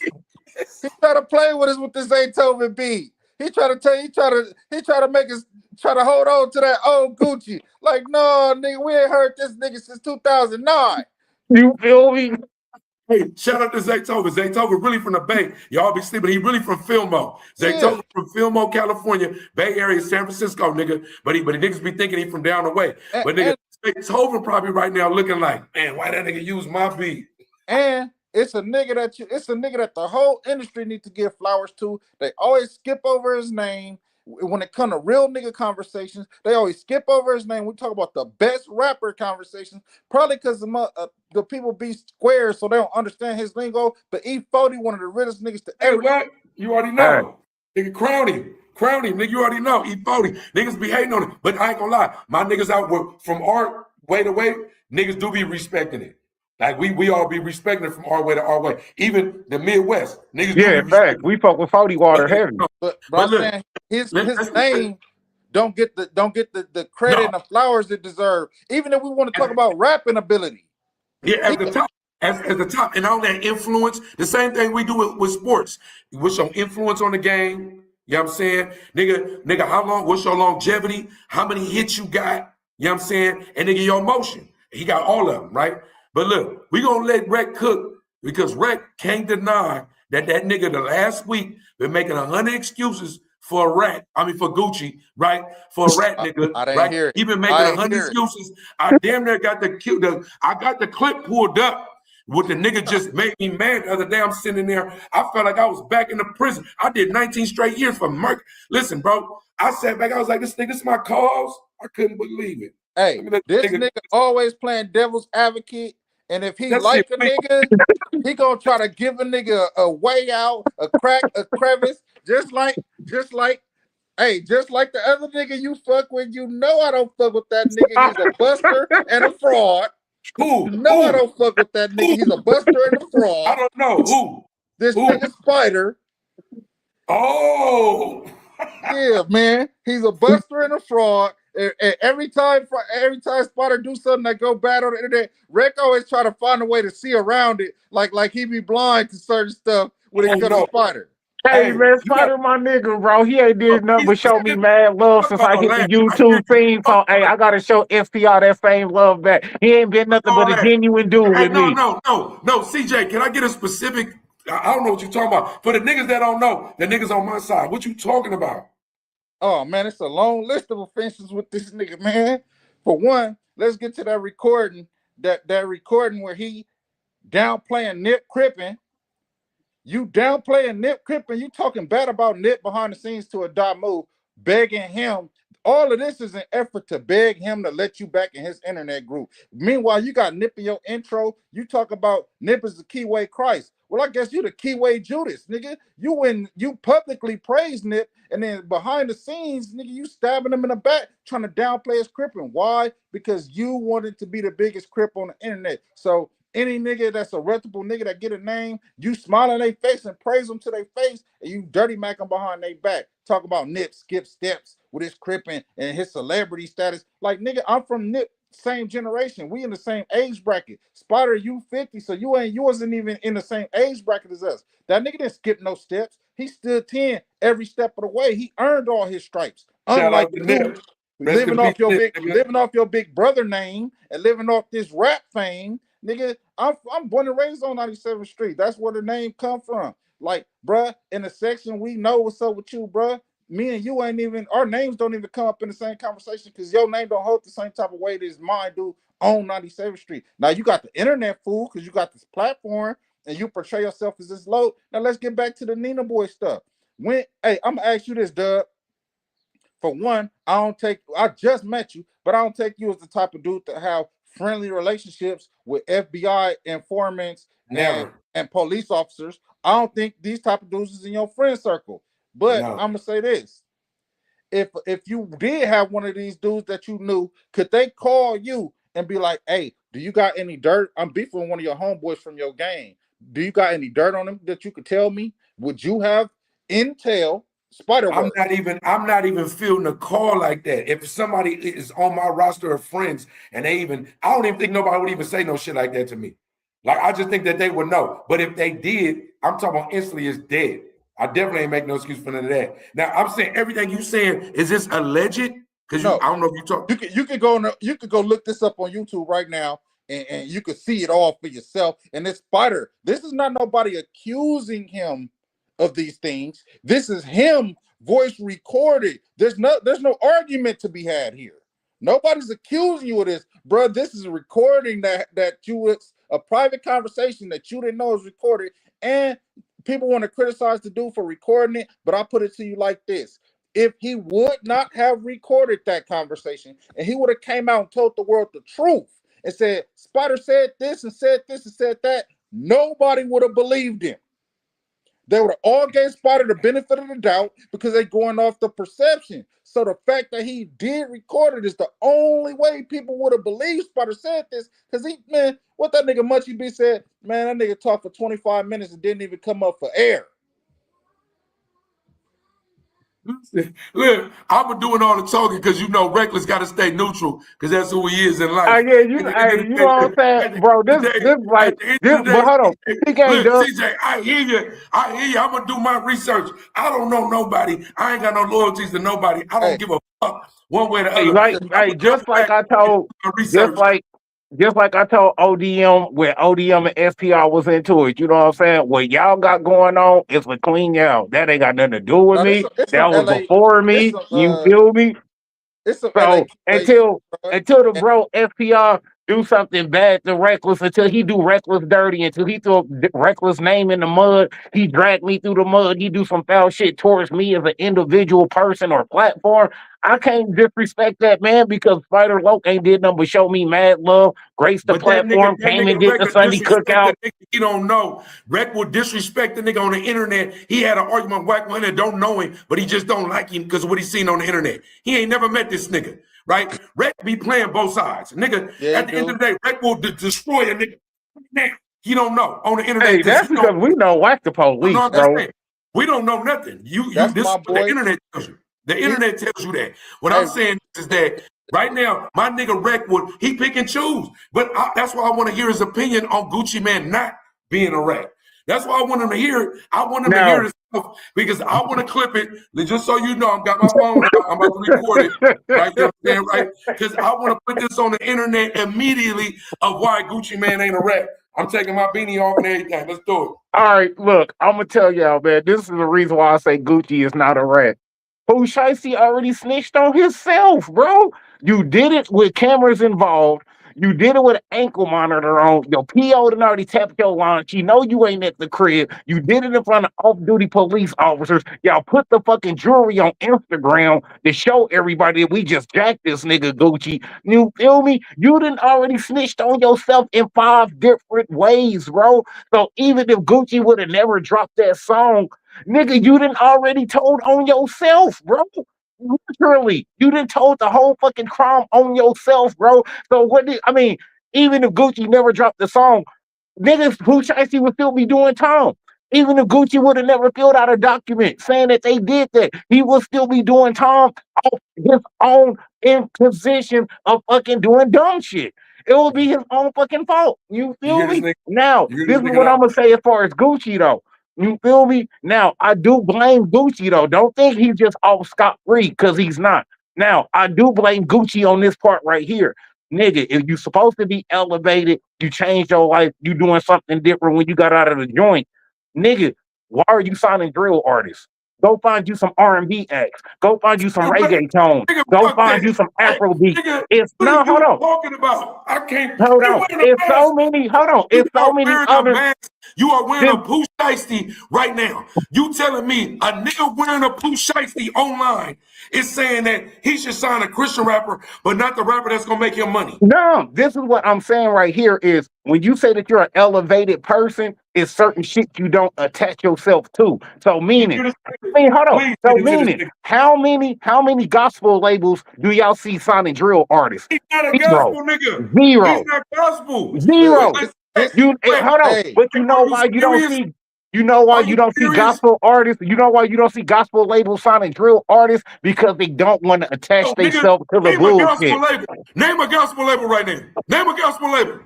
He tried to play with us with the Zaytoven beat. He tried to make us try to hold on to that old Gucci. Like, no, nigga, we ain't heard this nigga since 2009. You feel me? Hey, shout out to Zaytoven. Zaytoven really from the Bay. Y'all be sleeping. He really from Fillmore. Zaytoven from Fillmore, California, Bay Area, San Francisco, nigga. But he niggas be thinking he from down the way. But nigga, Zaytoven probably right now looking like, man, why that nigga use my beat? And it's a nigga that the whole industry needs to give flowers to. They always skip over his name. When it comes to real nigga conversations, they always skip over his name. We talk about the best rapper conversations, probably because the people be square, so they don't understand his lingo. But E40, one of the realest niggas to ever. What? You already know. Nigga, crown him, nigga. You already know. E40, niggas be hating on it, but I ain't gonna lie. My niggas out from our way to way, niggas do be respecting it. Like we all be respecting it from our way to our way. Even the Midwest, niggas. Yeah, in fact, we fuck with 40 water heavy. But I'm saying his name don't get the credit and the flowers it deserves. Even if we want to talk about rapping ability. Yeah, at the top. At the top, and all that influence, the same thing we do with sports. What's your influence on the game? You know what I'm saying? Nigga, how long, what's your longevity? How many hits you got? You know what I'm saying? And nigga, your emotion. He got all of them, right? But look, we gonna let Rec cook because Rec can't deny that nigga the last week been making 100 excuses for a rat. I mean, for Gucci, right? For a rat, nigga, right? He been making 100 excuses. I damn near got I got the clip pulled up. What the nigga just made me mad the other day. I'm sitting there. I felt like I was back in the prison. I did 19 straight years for murder. Listen, bro, I sat back. I was like, this is my cause. I couldn't believe it. Hey, this nigga always playing devil's advocate. And if he like a nigga, he gonna try to give a nigga a way out, a crack, a crevice, just like the other nigga you fuck with. You know I don't fuck with that nigga. He's a buster and a fraud. Who? No, I don't fuck with that nigga. He's a buster and a fraud. I don't know who. This nigga Spider. Oh, yeah, man. He's a buster and a fraud. And every time Spider do something that go bad on the internet, Rick always try to find a way to see around it, like he be blind to certain stuff when it comes to Spider. Hey man, Spider my nigga, bro. He ain't did nothing but show me mad love since I hit the YouTube theme. So hey, I gotta show SPR that same love back. He ain't been nothing but a genuine dude with me. No, CJ, can I get a specific? I don't know what you're talking about. For the niggas that don't know, the niggas on my side, what you talking about? Oh man, it's a long list of offenses with this nigga, man. For one, let's get to that recording. That recording where he downplaying Nip Crippin. You downplaying Nip Crippin. You talking bad about Nip behind the scenes to a Damu, begging him. All of this is an effort to beg him to let you back in his internet group. Meanwhile, you got Nip in your intro. You talk about Nip is the keyway Christ. Well, I guess you the keyway Judas, nigga. You publicly praise Nip, and then behind the scenes, nigga, you stabbing him in the back, trying to downplay his cripping. Why? Because you wanted to be the biggest crip on the internet. So any nigga that's a reputable nigga that get a name, you smile in their face and praise them to their face, and you dirty mac them behind their back. Talk about Nip skip steps with his cripping and his celebrity status. Like, nigga, I'm from Nip, same generation. We in the same age bracket. Spider, you 50, so you wasn't even in the same age bracket as us. That nigga didn't skip no steps. He stood 10 every step of the way. He earned all his stripes. Unlike you, living off your big brother name and living off this rap fame. Nigga, I'm born and raised on 97th Street. That's where the name come from. Like, bruh, in the section, we know what's up with you, bruh. Me and you our names don't even come up in the same conversation because your name don't hold the same type of weight as mine do on 97th Street. Now, you got the internet fool because you got this platform and you portray yourself as this low. Now, let's get back to the Nina Boy stuff. I'm going to ask you this, Dub. For one, I just met you, but I don't take you as the type of dude to have friendly relationships with FBI informants and police officers. I don't think these type of dudes is in your friend circle. But I'm gonna say this: if you did have one of these dudes that you knew, could they call you and be like, "Hey, Do you got any dirt? I'm beefing with one of your homeboys from your game. Do you got any dirt on him that you could tell me? Would you have intel Spider-Verse? I'm not even feeling a call like that. If somebody is on my roster of friends and I don't even think nobody would even say no shit like that to me. Like, I just think that they would know. But if they did, I'm talking about instantly it's dead. I definitely ain't make no excuse for none of that. Now, I'm saying everything you saying, is this alleged? Because No. I don't know if you talk. You can go look this up on YouTube right now, and you can see it all for yourself. And this Spider, this is not nobody accusing him of these things. This is him voice recorded. There's no argument to be had here. Nobody's accusing you of this, bro. This is a recording that was a private conversation that you didn't know was recorded, and people want to criticize the dude for recording it, but I put it to you like this. If he would not have recorded that conversation and he would have came out and told the world the truth and said, Spider said this and said this and said that, nobody would have believed him. They would have all gave Spider the benefit of the doubt because they're going off the perception. So the fact that he did record it is the only way people would have believed Spider said this. Because what that nigga Munchie B said, man, that nigga talked for 25 minutes and didn't even come up for air. Look, I'm doing all the talking because Reckless got to stay neutral because that's who he is in life. You know what I'm saying, bro. But hold on, look, CJ, I hear you. I'm gonna do my research. I don't know nobody. I ain't got no loyalties to nobody. I don't give a fuck one way or the other. Just like I told ODM when ODM and SPR was into it. You know what I'm saying? What y'all got going on is between y'all. That ain't got nothing to do with me. That was before me. You feel me? So until the bro SPR do something bad to Reckless, until he do Reckless dirty, until he throw Reckless name in the mud, he drag me through the mud, he do some foul shit towards me as an individual person or platform, I can't disrespect that man because Spider Loke ain't did nothing but show me mad love, grace the platform, came and did the Sunday cookout. He don't know. Rec will disrespect the nigga on the internet. He had an argument with Wack 100, don't know him, but he just don't like him because of what he's seen on the internet. He ain't never met this nigga, right? Rec be playing both sides. Nigga, at the end of the day, Rec will destroy a nigga. Now, he don't know on the internet. Hey, that's because we know Wack the police, bro. We don't know nothing. This is what the internet tells you. The internet tells you that. What I'm saying is that right now, my nigga Recwood, he pick and choose. But that's why I want to hear his opinion on Gucci Man not being a rat. That's why I want him to hear it. I want him to hear it because I want to clip it. Just so you know, I've got my phone out. I'm about to record it. Right there, right? Because I want to put this on the internet immediately of why Gucci Man ain't a rat. I'm taking my beanie off and everything. Let's do it. All right, look, I'm going to tell y'all, man, this is the reason why I say Gucci is not a rat. Pooh Shiesty already snitched on himself, bro. You did it with cameras involved. You did it with an ankle monitor on. Your PO done already tapped your launch. You know you ain't at the crib. You did it in front of off-duty police officers. Y'all put the fucking jewelry on Instagram to show everybody that we just jacked this nigga Gucci. You feel me? You done already snitched on yourself in 5 different ways, bro. So even if Gucci would have never dropped that song, nigga, you done already told on yourself, bro. Literally, you done told the whole fucking crime on yourself, bro. So even if Gucci never dropped the song, niggas Pooh Shiesty would still be doing time. Even if Gucci would have never filled out a document saying that they did that, he would still be doing time off his own imposition of fucking doing dumb shit. It will be his own fucking fault. You feel me? Now, this is what I'm gonna say as far as Gucci though. You feel me? Now, I do blame Gucci, though. Don't think he's just off scot-free, because he's not. Now, I do blame Gucci on this part right here. Nigga, if you supposed to be elevated, you changed your life, you doing something different when you got out of the joint. Nigga, why are you signing drill artists? Go find you some R&B acts. Go find you some reggaeton. Go find you some Afrobeat. Hold on. Talking about? I can't. Hold on. It's so many. Hold on. It's so many other. You are wearing a Pooh Shiesty right now. You telling me a nigga wearing a Pooh Shiesty online is saying that he should sign a Christian rapper, but not the rapper that's gonna make him money? No, this is what I'm saying right here is when you say that you're an elevated person, it's certain shit you don't attach yourself to. So meaning, hold on. Please So get into this meaning, nigga. how many gospel labels do y'all see signing drill artists? He's not a Zero. gospel nigga. Zero. He's not gospel. Zero. You hold on, Hey, but you know why you don't serious? see. You know why Are you you don't see serious? gospel artists? You know why you don't see gospel labels signing drill artists? Because they don't want to attach Oh, nigga, themselves to the name a gospel bullshit. label. Name a gospel label right now. Name a gospel label.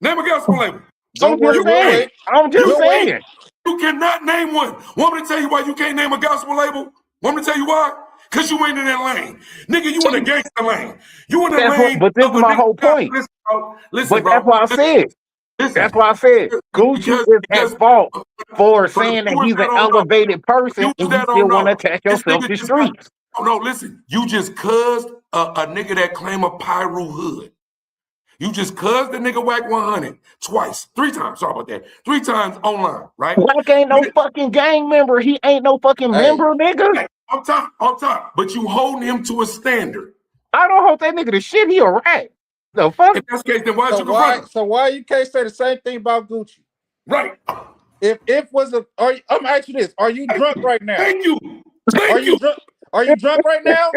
Name a gospel label. I'm just saying. I'm just saying. You cannot name one. Want me to tell you why you can't name a gospel label? Want me to tell you why? Because you ain't in that lane. Nigga, you in the gangster lane. You in the lane. But this is of a my nigga- whole point. Listen, bro. Listen, But bro. that's why I said. Listen. That's why I said Gucci is at fault for saying that he's an elevated person and you still want to attach yourself to streets. No, listen. You just cussed a nigga that claim a Pyro hood. You just cussed the nigga Whack 100 twice, 3 times. Sorry about that. 3 times online, right? Whack ain't no fucking gang member. He ain't no fucking member, nigga. Hey, on top. But you holding him to a standard. I don't hold that nigga to shit. He a rat. The fuck? If that's the case, then why So you confront him? so why you can't say the same thing about Gucci? Right. If was a I'm asking you this: are you drunk right now? Thank you. Are you drunk? Are you drunk right now?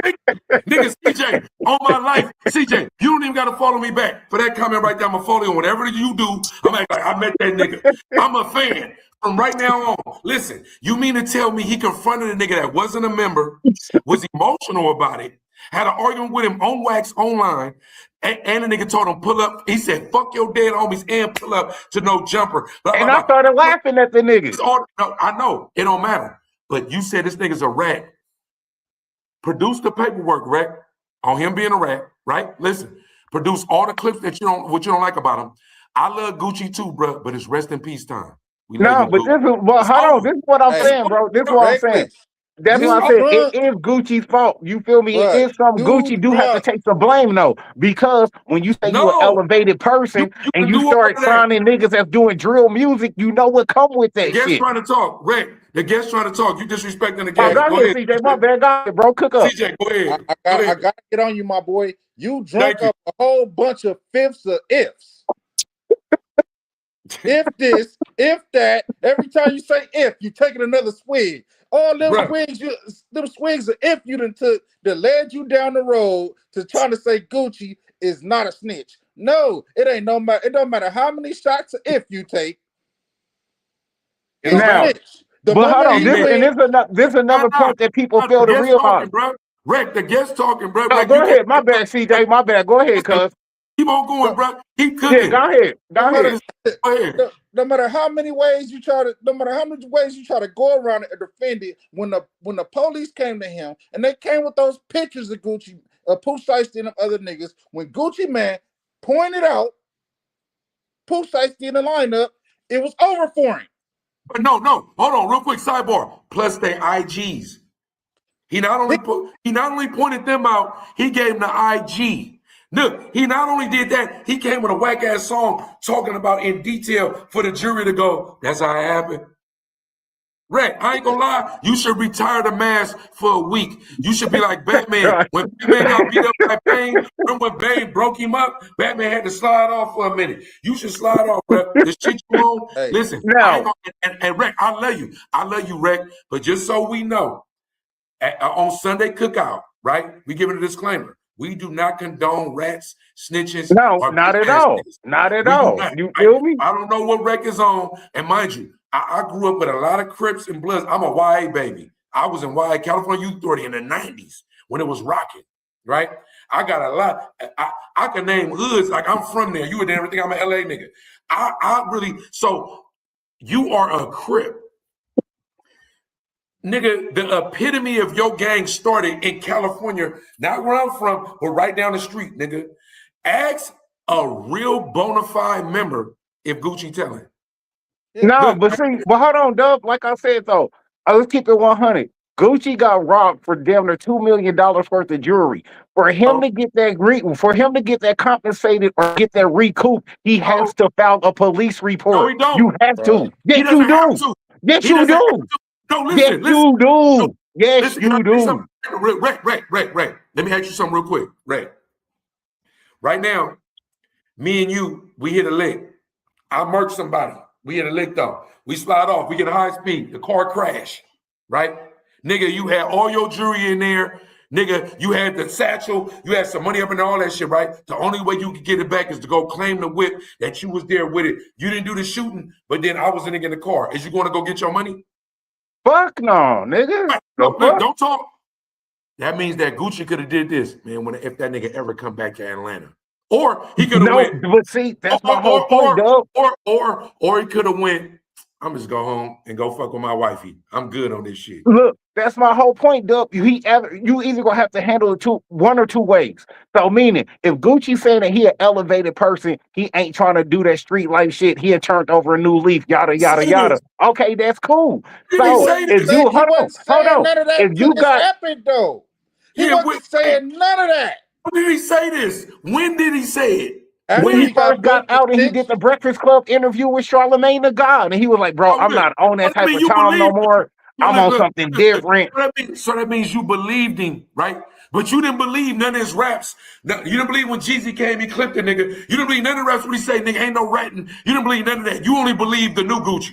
Nigga, CJ, on my life, CJ, you don't even gotta follow me back for that comment right there. I'm gonna follow you. Whatever you do, I'm like, I met that nigga. I'm a fan from right now on. Listen, you mean to tell me he confronted a nigga that wasn't a member, was emotional about it, had an argument with him on Wax online, and the nigga told him pull up. He said, fuck your dead homies and pull up to no jumper. Blah, and blah, I started laughing at the nigga. No, I know, it don't matter. But you said this nigga's a rat. Produce the paperwork, Rec, on him being a rat, right? Listen, produce all the clips that you don't like about him. I love Gucci too, bro, but it's rest in peace time. No, but this is hold on. This is what I'm saying, bro. This is what I'm saying. That's why I said it is Gucci's fault. You feel me? It is some Gucci do have to take some blame though, because when you say you're an elevated person and you start signing niggas that's doing drill music, you know what come with that shit. The guest trying to talk, Rec. The guest trying to talk. You disrespecting the guest. Go ahead, CJ. My bad. Go ahead, bro. Cook up. CJ, go ahead. I gotta get on you, my boy. You drunk up a whole bunch of fifths of ifs. If this, if that, every time you say if, you taking another swig. All them swigs of if you done took that led you down the road to trying to say Gucci is not a snitch. No, it ain't no matter. It don't matter how many shots of if you take. Now, but hold on, this is another point that people fail to realize. Rec, the guest talking, bro. No, go ahead. My bad, CJ. My bad. Go ahead, cuz. Keep on going, bro. Keep cooking. Yeah, go ahead. Go ahead. No matter how many ways you try to go around it and defend it, when the police came to him and they came with those pictures of Gucci, Pooh Shiesty and them other niggas, when Gucci Man pointed out Pooh Shiesty in the lineup, it was over for him. But no, hold on, real quick sidebar. Plus their IGs. He not only pointed them out, he gave them the IG. Look, he not only did that, he came with a whack ass song talking about in detail for the jury to go, that's how it happened. Rec, I ain't gonna lie, you should retire the mask for a week. You should be like Batman. When Batman got beat up by Bane, remember when Bane broke him up? Batman had to slide off for a minute. You should slide off, bro. The shit you on, listen, and Rec, I love you, Rec, but just so we know, on Sunday Cookout, right? We give it a disclaimer. We do not condone rats, snitches. No, not at all. Not at all. You feel me? I don't know what Rec is on. And mind you, I grew up with a lot of Crips and Bloods. I'm a YA baby. I was in YA, California Youth Authority in the 90s when it was rocking, right? I got a lot. I can name hoods like I'm from there. You were there, everything. I'm an LA nigga. So you are a Crip. Nigga, the epitome of your gang started in California, not where I'm from, but right down the street, nigga. Ask a real bona fide member if Gucci telling. No, but hold on, Dub. Like I said, though, let's keep it 100. Gucci got robbed for damn near $2 million worth of jewelry. For him Oh, to get for him to get that compensated or get that recouped, he oh, has to file a police no, report. he don't. You have Bruh. to. He Yes, you doesn't have do. to. Yes, He you doesn't have do. to. No, Yes, listen, listen. you No, do. Yes, listen, can I you tell you do. something? Ray. Let me ask you something real quick. Ray. Right now, me and you, we hit a lick. I murk somebody. We hit a lick though. We slide off. We get a high speed. The car crash. Right? Nigga, you had all your jewelry in there. Nigga, you had the satchel. You had some money up in there, all that shit, right? The only way you could get it back is to go claim the whip that you was there with it. You didn't do the shooting, but then I was in the car. Is you going to go get your money? Fuck no, nigga. Right. The No, fuck? don't talk. That means that Gucci could have did this, man, if that nigga ever come back to Atlanta. Or he could have No, went, but see, that's my whole point, dog. or he could have went, I'm just go home and go fuck with my wifey. I'm good on this shit. Look, that's my whole point, Dub. You either gonna have to handle it one or two ways. So meaning, if Gucci saying that he an elevated person, he ain't trying to do that street life shit. He had turned over a new leaf, yada yada yada. Okay, that's cool. Did he So say if this? you He wasn't hold saying on, none of that if until you this got happened, though. He Yeah, wasn't saying none of that. when did he say this? When did he say it? After when he he got first got booked and out and he did the Breakfast Club interview with Charlamagne the God, and he was like, "Bro, I'm not on that type of You time no believe more. I'm on something different." So that means you believed him, right? But you didn't believe none of his raps. No, you didn't believe when Jeezy came, he clipped the nigga. You didn't believe none of the raps when he say, nigga, ain't no ratting. You didn't believe none of that. You only believed the new Gucci.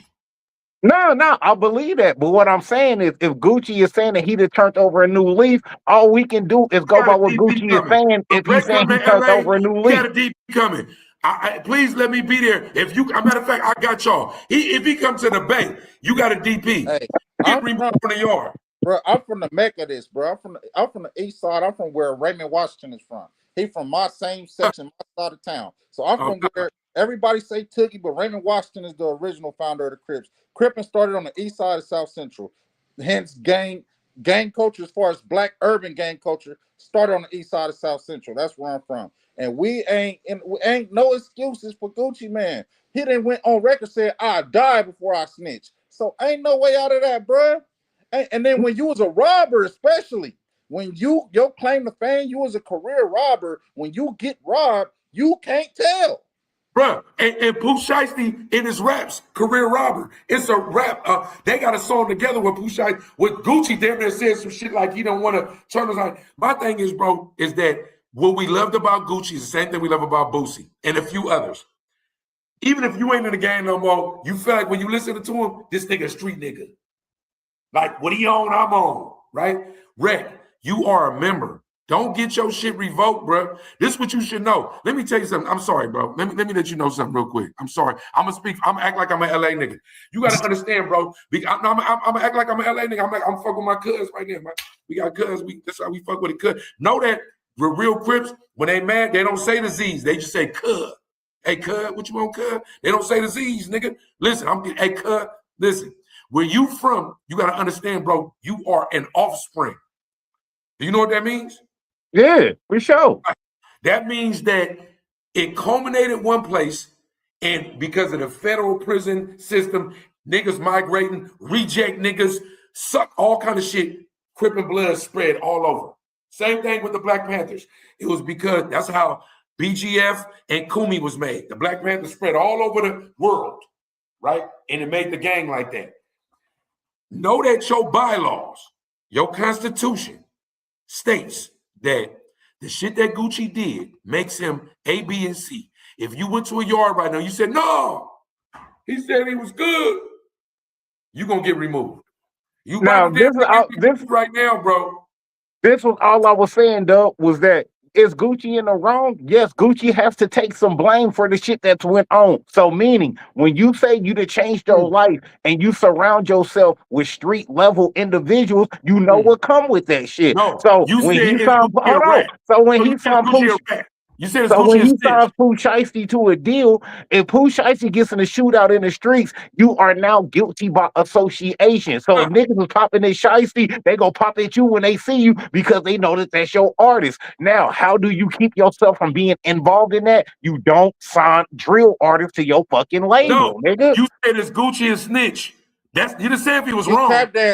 No, I believe that. But what I'm saying is, if Gucci is saying that he just turned over a new leaf, all we can do is go Got by a what DP Gucci is coming. saying. When If he's Brett saying come he to turned LA, over a new he got leaf, a DP coming. Please let me be there. If you, a matter of fact, I got y'all. If he comes to the Bay, you got a DP. Hey, Get removed from the yard. bro, I'm from the Mecca of this, bro. I'm from the east side. I'm from where Raymond Washington is from. He from my same section, my side of town. So I'm from where everybody say Tookie, but Raymond Washington is the original founder of the Crips. Crippin started on the east side of South Central. Hence, gang culture, as far as black urban gang culture, started on the east side of South Central. That's where I'm from. And we ain't no excuses for Gucci Man. He didn't went on record said I die before I snitch. So ain't no way out of that, bro. And then when you was a robber, especially when your claim to fame, you was a career robber. When you get robbed, you can't tell. Bruh, and Pooh Shiesty in his raps, career robber. It's a rap. They got a song together with Pooh Shiesty, with Gucci damn near said some shit like he don't want to turn us on. My thing is, bro, is that what we loved about Gucci is the same thing we love about Boosie and a few others. Even if you ain't in the game no more, you feel like when you listen to him, this nigga a street nigga. Like, what he on, I'm on, right? Rec, you are a member. Don't get your shit revoked, bro. This is what you should know. Let me tell you something. I'm sorry, bro. Let me let you know something real quick. I'm sorry. I'm gonna act like I'm an LA nigga. You gotta understand, bro. I'm gonna act like I'm an LA nigga. I'm fucking with my cuz right now. We got cuz. That's how we fuck with a cuz. Know that the real Crips, when they mad, they don't say the Z's. They just say cuz. Hey, cuz, what you want, cuz? They don't say the Z's, nigga. Listen, hey, cuz, listen. Where you from, you got to understand, bro, you are an offspring. Do you know what that means? yeah, for sure. That means that it culminated one place, and because of the federal prison system, niggas migrating, reject niggas, suck all kind of shit, Crip and blood spread all over. Same thing with the Black Panthers. It was because that's how BGF and Kumi was made. The Black Panthers spread all over the world, right? And it made the gang like that. Know that your bylaws, your constitution states that the shit that Gucci did makes him A, B, and C. If you went to a yard right now, you said, no, he said he was good, you're going to get removed. You Now might be damn get removed right now, bro. this was all I was saying, though, was that is Gucci in the wrong? Yes, Gucci has to take some blame for the shit that's went on. So meaning, when you say you to change your life and you surround yourself with street level individuals, you know what come with that shit. No, So you when said he it's found, Gucci hold a on. rat. So when So he you said found Gucci a rat. You said it's so Gucci when a he snitch. signs Pooh Shiesty to a deal, if Pooh Shiesty gets in a shootout in the streets, you are now guilty by association. So if niggas is popping at Shiesty, they gonna pop at you when they see you because they know that that's your artist. Now, how do you keep yourself from being involved in that? You don't sign drill artists to your fucking label, No, nigga. you said it's Gucci a snitch. You just said if he was He wrong.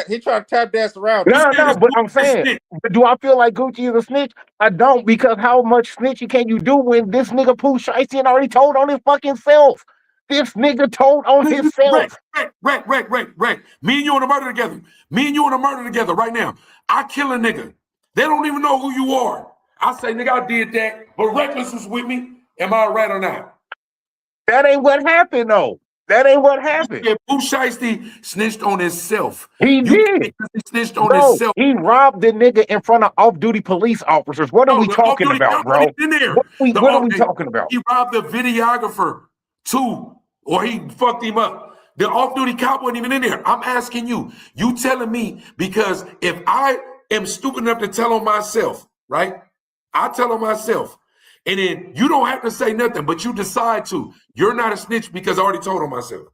He tried to tap dance around. No, but I'm saying, but do I feel like Gucci is a snitch? I don't, because how much snitching can you do when this nigga Pooh Shiesty already told on his fucking self? This nigga told on himself. Right. Me and you on a murder together. Me and you on a murder together right now. I kill a nigga. They don't even know who you are. I say, nigga, I did that, but Reckless was with me. Am I right or not? That ain't what happened, though. That ain't what happened. Yeah, Pooh Shiesty snitched on himself. He did. He snitched on himself. He robbed the nigga in front of off-duty police officers. What are we talking about, bro? What are we talking about? He robbed the videographer too, or he fucked him up. The off-duty cop wasn't even in there. I'm asking you. You telling me, because if I am stupid enough to tell on myself, right? I tell on myself. And then you don't have to say nothing, but you decide to. You're not a snitch because I already told on myself.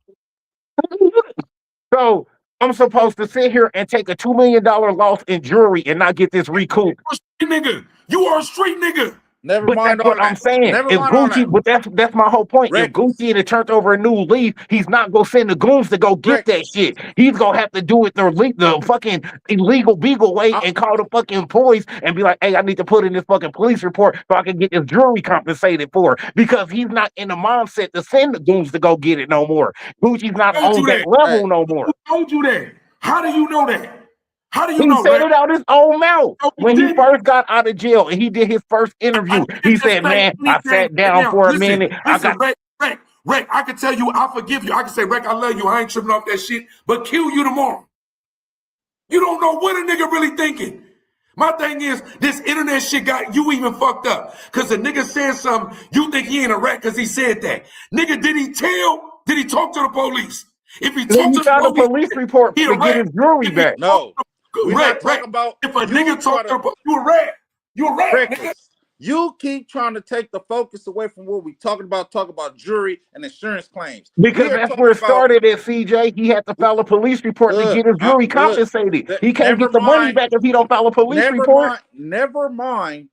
So I'm supposed to sit here and take a $2 million loss in jewelry and not get this recouped. You are a street nigga. Never mind that's what I'm saying. If Gucci, but that's my whole point. If Gucci had turned over a new leaf, he's not gonna send the goons to go get that shit. He's gonna have to do it the fucking illegal beagle way and call the fucking police and be like, "Hey, I need to put in this fucking police report so I can get this jewelry compensated for." Because he's not in the mindset to send the goons to go get it no more. Gucci's not on that level no more. Who told you that? How do you know that? How do you he know said it out his own mouth when he first got out of jail and he did his first interview. He said, "Man, I sat down for a minute. Rec, I can tell you, I forgive you. I can say, Rec, I love you. I ain't tripping off that shit, but kill you tomorrow." You don't know what a nigga really thinking. My thing is, this internet shit got you even fucked up. Because the nigga said something, you think he ain't a rat because he said that. Nigga, did he talk to the police? If he talked to the police report to get his jewelry back. No. We're not talking about if a nigga talk to the you a rat. You a rat, nigga. You keep trying to take the focus away from what we talking about jury and insurance claims. Because that's where it started at, CJ. He had to file a police report to get his jury compensated. He can't get the money back if he don't file a police report. Never mind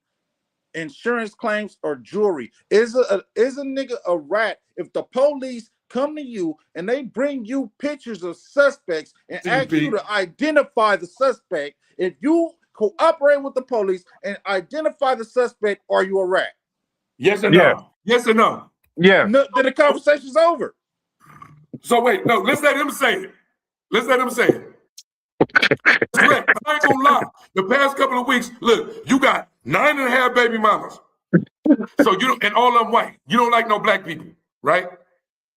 insurance claims or jury. Is a nigga a rat if the police come to you and they bring you pictures of suspects and ask you to identify the suspect? If you cooperate with the police and identify the suspect, are you a rat? Yes or no? Yes or no? Yeah. No, then the conversation's over. So wait, no, let's let him say it. I ain't gonna lie. The past couple of weeks, look, you got 9.5 baby mamas. So you don't, and all of them white. You don't like no black people, right?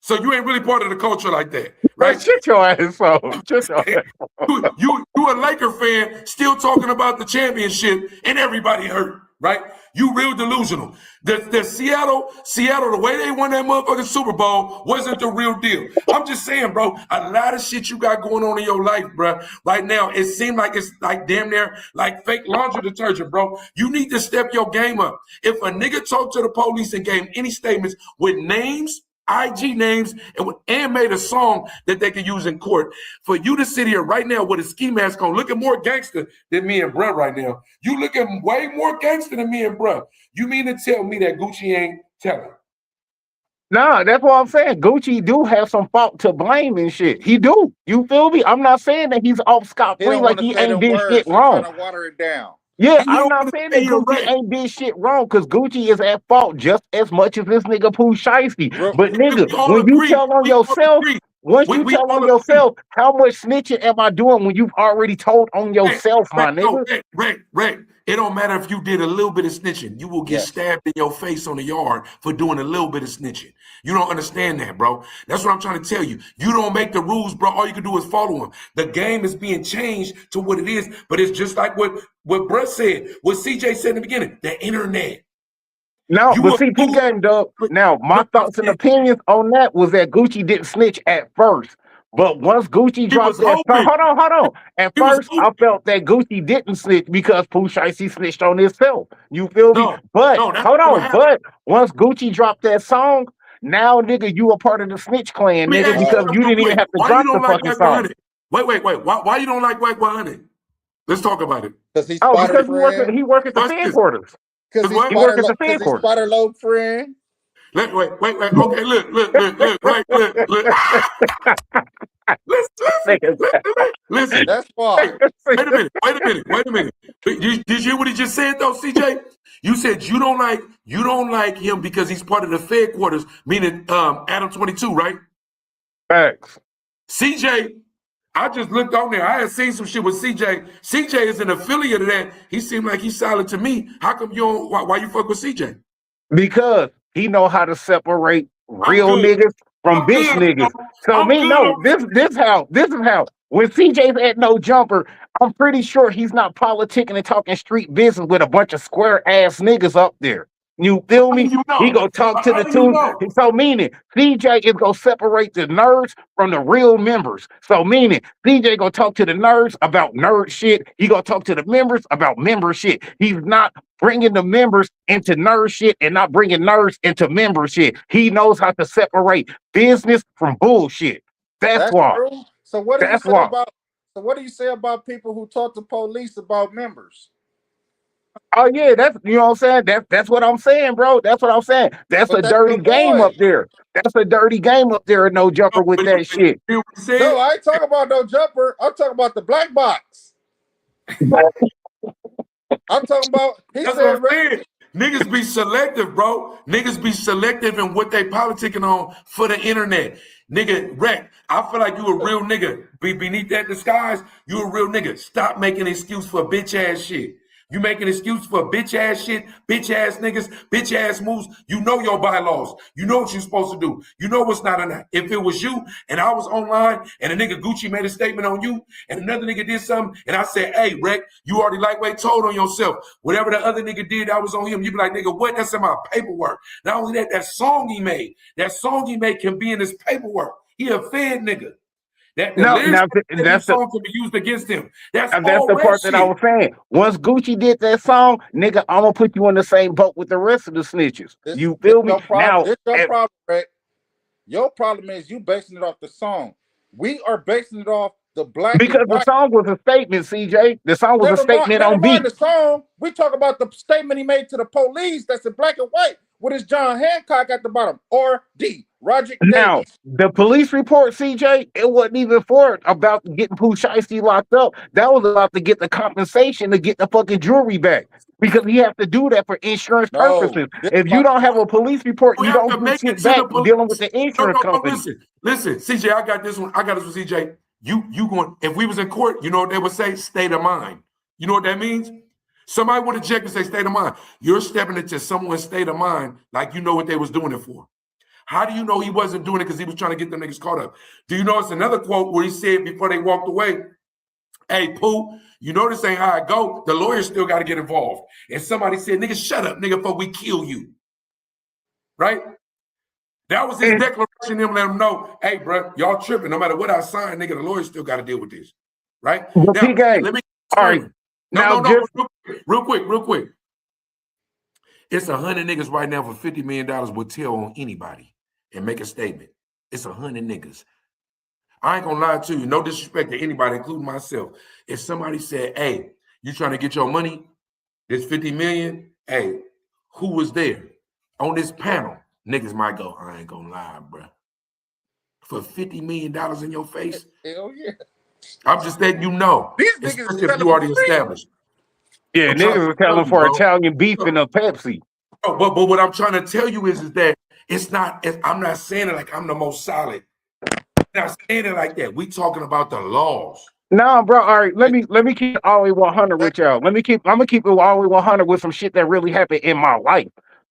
So you ain't really part of the culture like that, right? Shut your ass off. You a Laker fan still talking about the championship and everybody hurt, right? You real delusional. The Seattle, the way they won that motherfucking Super Bowl wasn't the real deal. I'm just saying, bro, a lot of shit you got going on in your life, bro. Right now, it seems like it's like damn near like fake laundry detergent, bro. You need to step your game up. If a nigga talked to the police and gave any statements with names, IG names, and made a song that they can use in court, for you to sit here right now with a ski mask on, looking more gangster than me and bruh right now. You looking way more gangster than me and bruh. You mean to tell me that Gucci ain't telling? Nah, that's what I'm saying. Gucci do have some fault to blame and shit. He do. You feel me? I'm not saying that he's off scot-free like he ain't did shit wrong. Trying to water it down. Yeah, I'm not saying that Gucci ain't did shit wrong, because Gucci is at fault just as much as this nigga Pooh Shiesty. But nigga, when you tell on yourself, once you tell on yourself, how much snitching am I doing when you've already told on yourself, my nigga? Right. It don't matter if you did a little bit of snitching. You will get stabbed in your face on the yard for doing a little bit of snitching. You don't understand that, bro. That's what I'm trying to tell you. You don't make the rules, bro. All you can do is follow them. The game is being changed to what it is, but it's just like what Brett said, what CJ said in the beginning, the internet. No, but see, P-Game, Doug, now, my thoughts and opinions on that was that Gucci didn't snitch at first. But once Gucci dropped that song, hold on. At first, I felt that Gucci didn't snitch because Pooh Shiesty snitched on himself. You feel me? But but once Gucci dropped that song, now, nigga, you a part of the snitch clan, nigga, because you didn't even have to drop the fucking song. Wait. Why you don't like Wack 100? Let's talk about it. Because he work at the headquarters. Because he work at the headquarters. Spider Load friend. Wait. Okay, look. Right, look. Listen. Listen. That's why. Wait a minute. Did you hear what he just said though, CJ? You said you don't like him because he's part of the Fed quarters, meaning Adam 22, right? Facts. CJ, I just looked on there. I had seen some shit with CJ. CJ is an affiliate of that. He seemed like he's solid to me. How come you don't? Why you fuck with CJ? Because he know how to separate real niggas from bitch niggas. So this is how when CJ's at No Jumper, I'm pretty sure he's not politicking and talking street business with a bunch of square ass niggas up there. You feel me? He go talk to the two. So meaning CJ is gonna separate the nerds from the real members. So meaning CJ gonna talk to the nerds about nerd shit. He gonna talk to the members about member shit. He's not bringing the members into nerd shit and not bringing nerds into member shit. He knows how to separate business from bullshit. That's why. True. So what do you say about? So what do you say about people who talk to police about members? Oh yeah, that's you know what I'm saying. That's what I'm saying, bro. That's what I'm saying. That's a dirty game up there. That's a dirty game up there. No Jumper with that shit. No, I ain't talking about No Jumper. I'm talking about the black box. I'm talking about. That's what I'm saying. Niggas be selective, bro. Niggas be selective in what they politicking on for the internet. Nigga, Rec, I feel like you a real nigga. Beneath that disguise, you a real nigga. Stop making an excuse for bitch ass shit. You make an excuse for bitch ass shit, bitch ass niggas, bitch ass moves. You know your bylaws. You know what you're supposed to do. You know what's not enough. If it was you and I was online and a nigga Gucci made a statement on you and another nigga did something and I said, hey, Rec, you already lightweight told on yourself. Whatever the other nigga did, that was on him. You be like, nigga, what? That's in my paperwork. Not only that, that song he made can be in his paperwork. He a Fed nigga. That's the song to be used against him. That's the part that I was saying. Once Gucci did that song, nigga, I'm gonna put you in the same boat with the rest of the snitches. You feel me? Now, it's your problem, Rick. Your problem is you basing it off the song. We are basing it off the black. Because the song was a statement, CJ. The song was a statement on beat. The song we talk about the statement he made to the police. That's in black and white. With his John Hancock at the bottom, or D. Roger now, Davis. The police report, CJ, it wasn't even for about getting Pooh Shiesty locked up. That was about to get the compensation to get the fucking jewelry back. Because he has to do that for insurance purposes. If you don't have a police report, you don't get shit back dealing with the insurance company. Listen, CJ, I got this one, CJ. You going, if we was in court, you know what they would say? State of mind. You know what that means? Somebody would object and say state of mind. You're stepping into someone's state of mind like you know what they was doing it for. How do you know he wasn't doing it because he was trying to get them niggas caught up? Do you notice another quote where he said before they walked away, hey, Pooh, you know this ain't how it go. The lawyers still got to get involved. And somebody said, nigga, shut up, nigga, before we kill you. Right? That was his declaration, him letting them know, hey, bro, y'all tripping. No matter what I sign, nigga, the lawyers still got to deal with this. Right? Now, let me all right. No, real quick. It's 100 niggas right now for $50 million would tell on anybody and make a statement. It's 100 niggas. I ain't gonna lie to you, no disrespect to anybody, including myself. If somebody said, hey, you trying to get your money, this 50 million, hey, who was there on this panel? Niggas might go, I ain't gonna lie, bro. For $50 million in your face? Hell yeah. I'm just letting you know. These niggas if you already established. Yeah, niggas are telling for Italian beef and a Pepsi. But what I'm trying to tell you is that it's not, I'm not saying it like I'm the most solid. I'm not saying it like that. We talking about the laws. No, bro. All right, let me keep it all the way 100 with y'all. I'm gonna keep it all the way 100 with some shit that really happened in my life.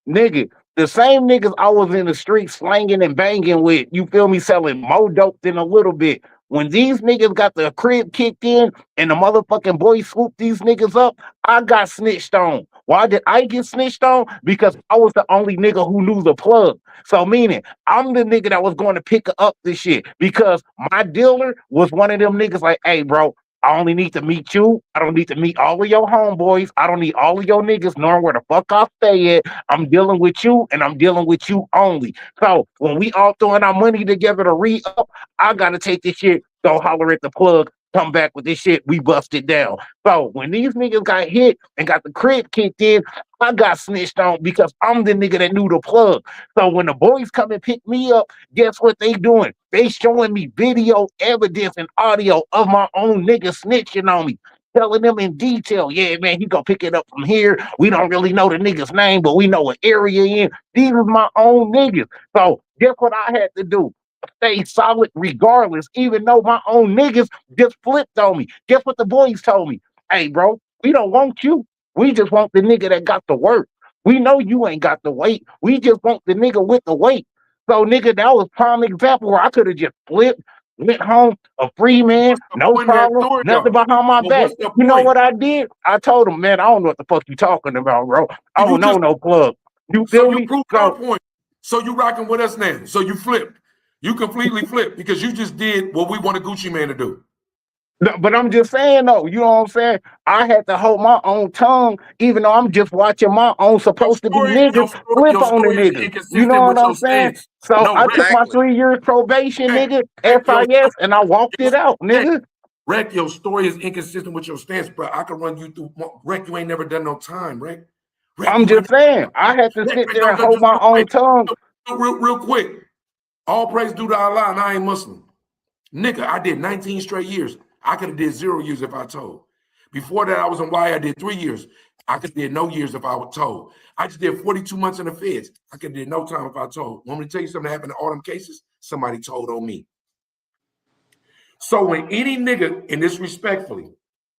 Nigga, the same niggas I was in the street slanging and banging with, you feel me, selling more dope than a little bit. When these niggas got the crib kicked in and the motherfucking boys swooped these niggas up, I got snitched on. Why did I get snitched on? Because I was the only nigga who knew the plug. So meaning, I'm the nigga that was going to pick up this shit because my dealer was one of them niggas like, hey, bro, I only need to meet you. I don't need to meet all of your homeboys. I don't need all of your niggas knowing where the fuck I stay at. I'm dealing with you and I'm dealing with you only. So when we all throwing our money together to re-up, I got to take this shit, go holler at the plug. come back with this shit, we busted down. So when these niggas got hit and got the crib kicked in, I got snitched on because I'm the nigga that knew the plug. So when the boys come and pick me up, guess what they doing? They showing me video evidence and audio of my own nigga snitching on me. Telling them in detail, yeah, man, he gonna pick it up from here. We don't really know the nigga's name, but we know what area in. These are my own niggas. So guess what I had to do? Stay solid regardless, even though my own niggas just flipped on me. Guess what the boys told me? Hey, bro, we don't want you. We just want the nigga that got the work. We know you ain't got the weight. We just want the nigga with the weight. So, nigga, that was prime example where I could have just flipped, went home, a free man, What's the no point of that problem, story, nothing though? behind my Well, back. what's the You know point? what I did? I told him, man, I don't know what the fuck you talking about, bro. I You don't know just no plug. You so feel you me? proved our So, point. So you rocking with us now. So you flipped. You completely flipped because you just did what we want a Gucci man to do. no, but I'm just saying though, you know what I'm saying? I had to hold my own tongue, even though I'm just watching my own supposed to be Your niggas story, flip your on the story is niggas. You know inconsistent what with I'm your saying? stance. So No, I Rec, took my Exactly. 3 years probation, Rec, nigga, Rec, your SIS, and I walked it out, Rec, nigga. Rec, your story is inconsistent with your stance, bro. I can run you through. Rec, you ain't never done no time, Rec. Rec, I'm you ain't just saying, I never, had to Rec, sit Rec, there no, and no, hold just my real own quick. tongue. Real quick. All praise due to Allah, and I ain't Muslim. Nigga, I did 19 straight years. I could have did 0 years if I told. Before that, I was in Y. I did 3 years. I could have did no years if I was told. I just did 42 months in the feds. I could have did no time if I told. Want me to tell you something that happened in all them cases? Somebody told on me. So when any nigga, and this respectfully,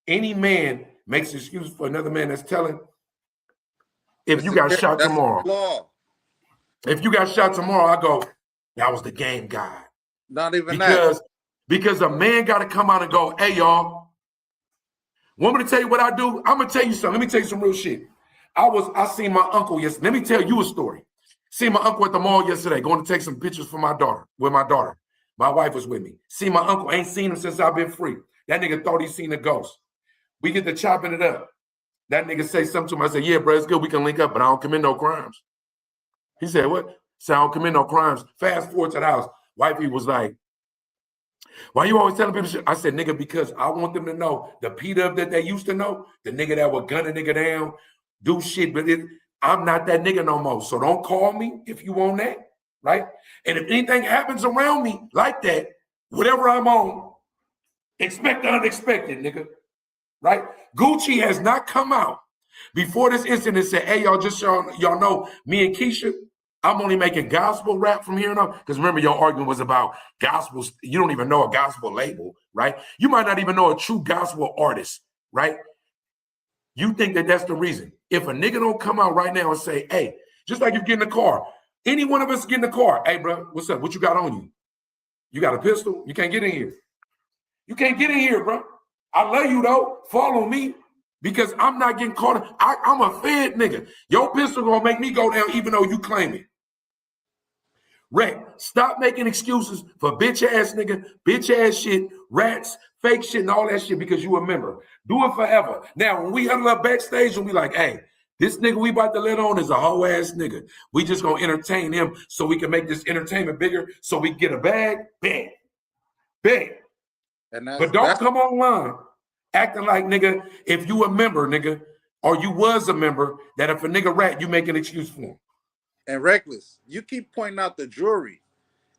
any man makes excuses for another man that's telling, if you got shot That's tomorrow, law. if you got shot tomorrow, I go, that was the game guy. Not even that. Because a man got to come out and go, hey, y'all, want me to tell you what I do? I'm going to tell you something. Let me tell you some real shit. I seen my uncle yesterday. Let me tell you a story. Seen my uncle at the mall yesterday, going to take some pictures for my daughter, with my daughter. My wife was with me. See my uncle, ain't seen him since I've been free. That nigga thought he seen a ghost. We get to chopping it up. That nigga say something to him. I said, yeah, bro, it's good. We can link up, but I don't commit no crimes. He said, what? Said, I don't commit no crimes. Fast forward to the house. Wifey was like, why you always telling people shit? I said, nigga, because I want them to know the P-Dub that they used to know, the nigga that would gun a nigga down, do shit, but I'm not that nigga no more. So don't call me if you want that, right? And if anything happens around me like that, whatever I'm on, expect the unexpected, nigga, right? Gucci has not come out before this incident and said, hey, y'all, just so y'all know, me and Keisha, I'm only making gospel rap from here on out. Because remember, your argument was about gospel. You don't even know a gospel label, right? You might not even know a true gospel artist, right? You think that that's the reason. If a nigga don't come out right now and say, hey, just like you get in the car, any one of us get in the car, hey, bro, what's up? What you got on you? You got a pistol? You can't get in here. You can't get in here, bro. I love you, though. Follow me. Because I'm not getting caught. I'm a fed nigga. Your pistol gonna make me go down even though you claim it. Rec, stop making excuses for bitch ass nigga, bitch ass shit, rats, fake shit, and all that shit because you a member. Do it forever. Now, when we huddle up backstage and we like, hey, this nigga we about to let on is a whole ass nigga. We just gonna entertain him so we can make this entertainment bigger so we can get a bag, bang, bang. But don't come online acting like, nigga, if you a member, nigga, or you was a member, that if a nigga rat, you make an excuse for him. And Reckless, you keep pointing out the jury.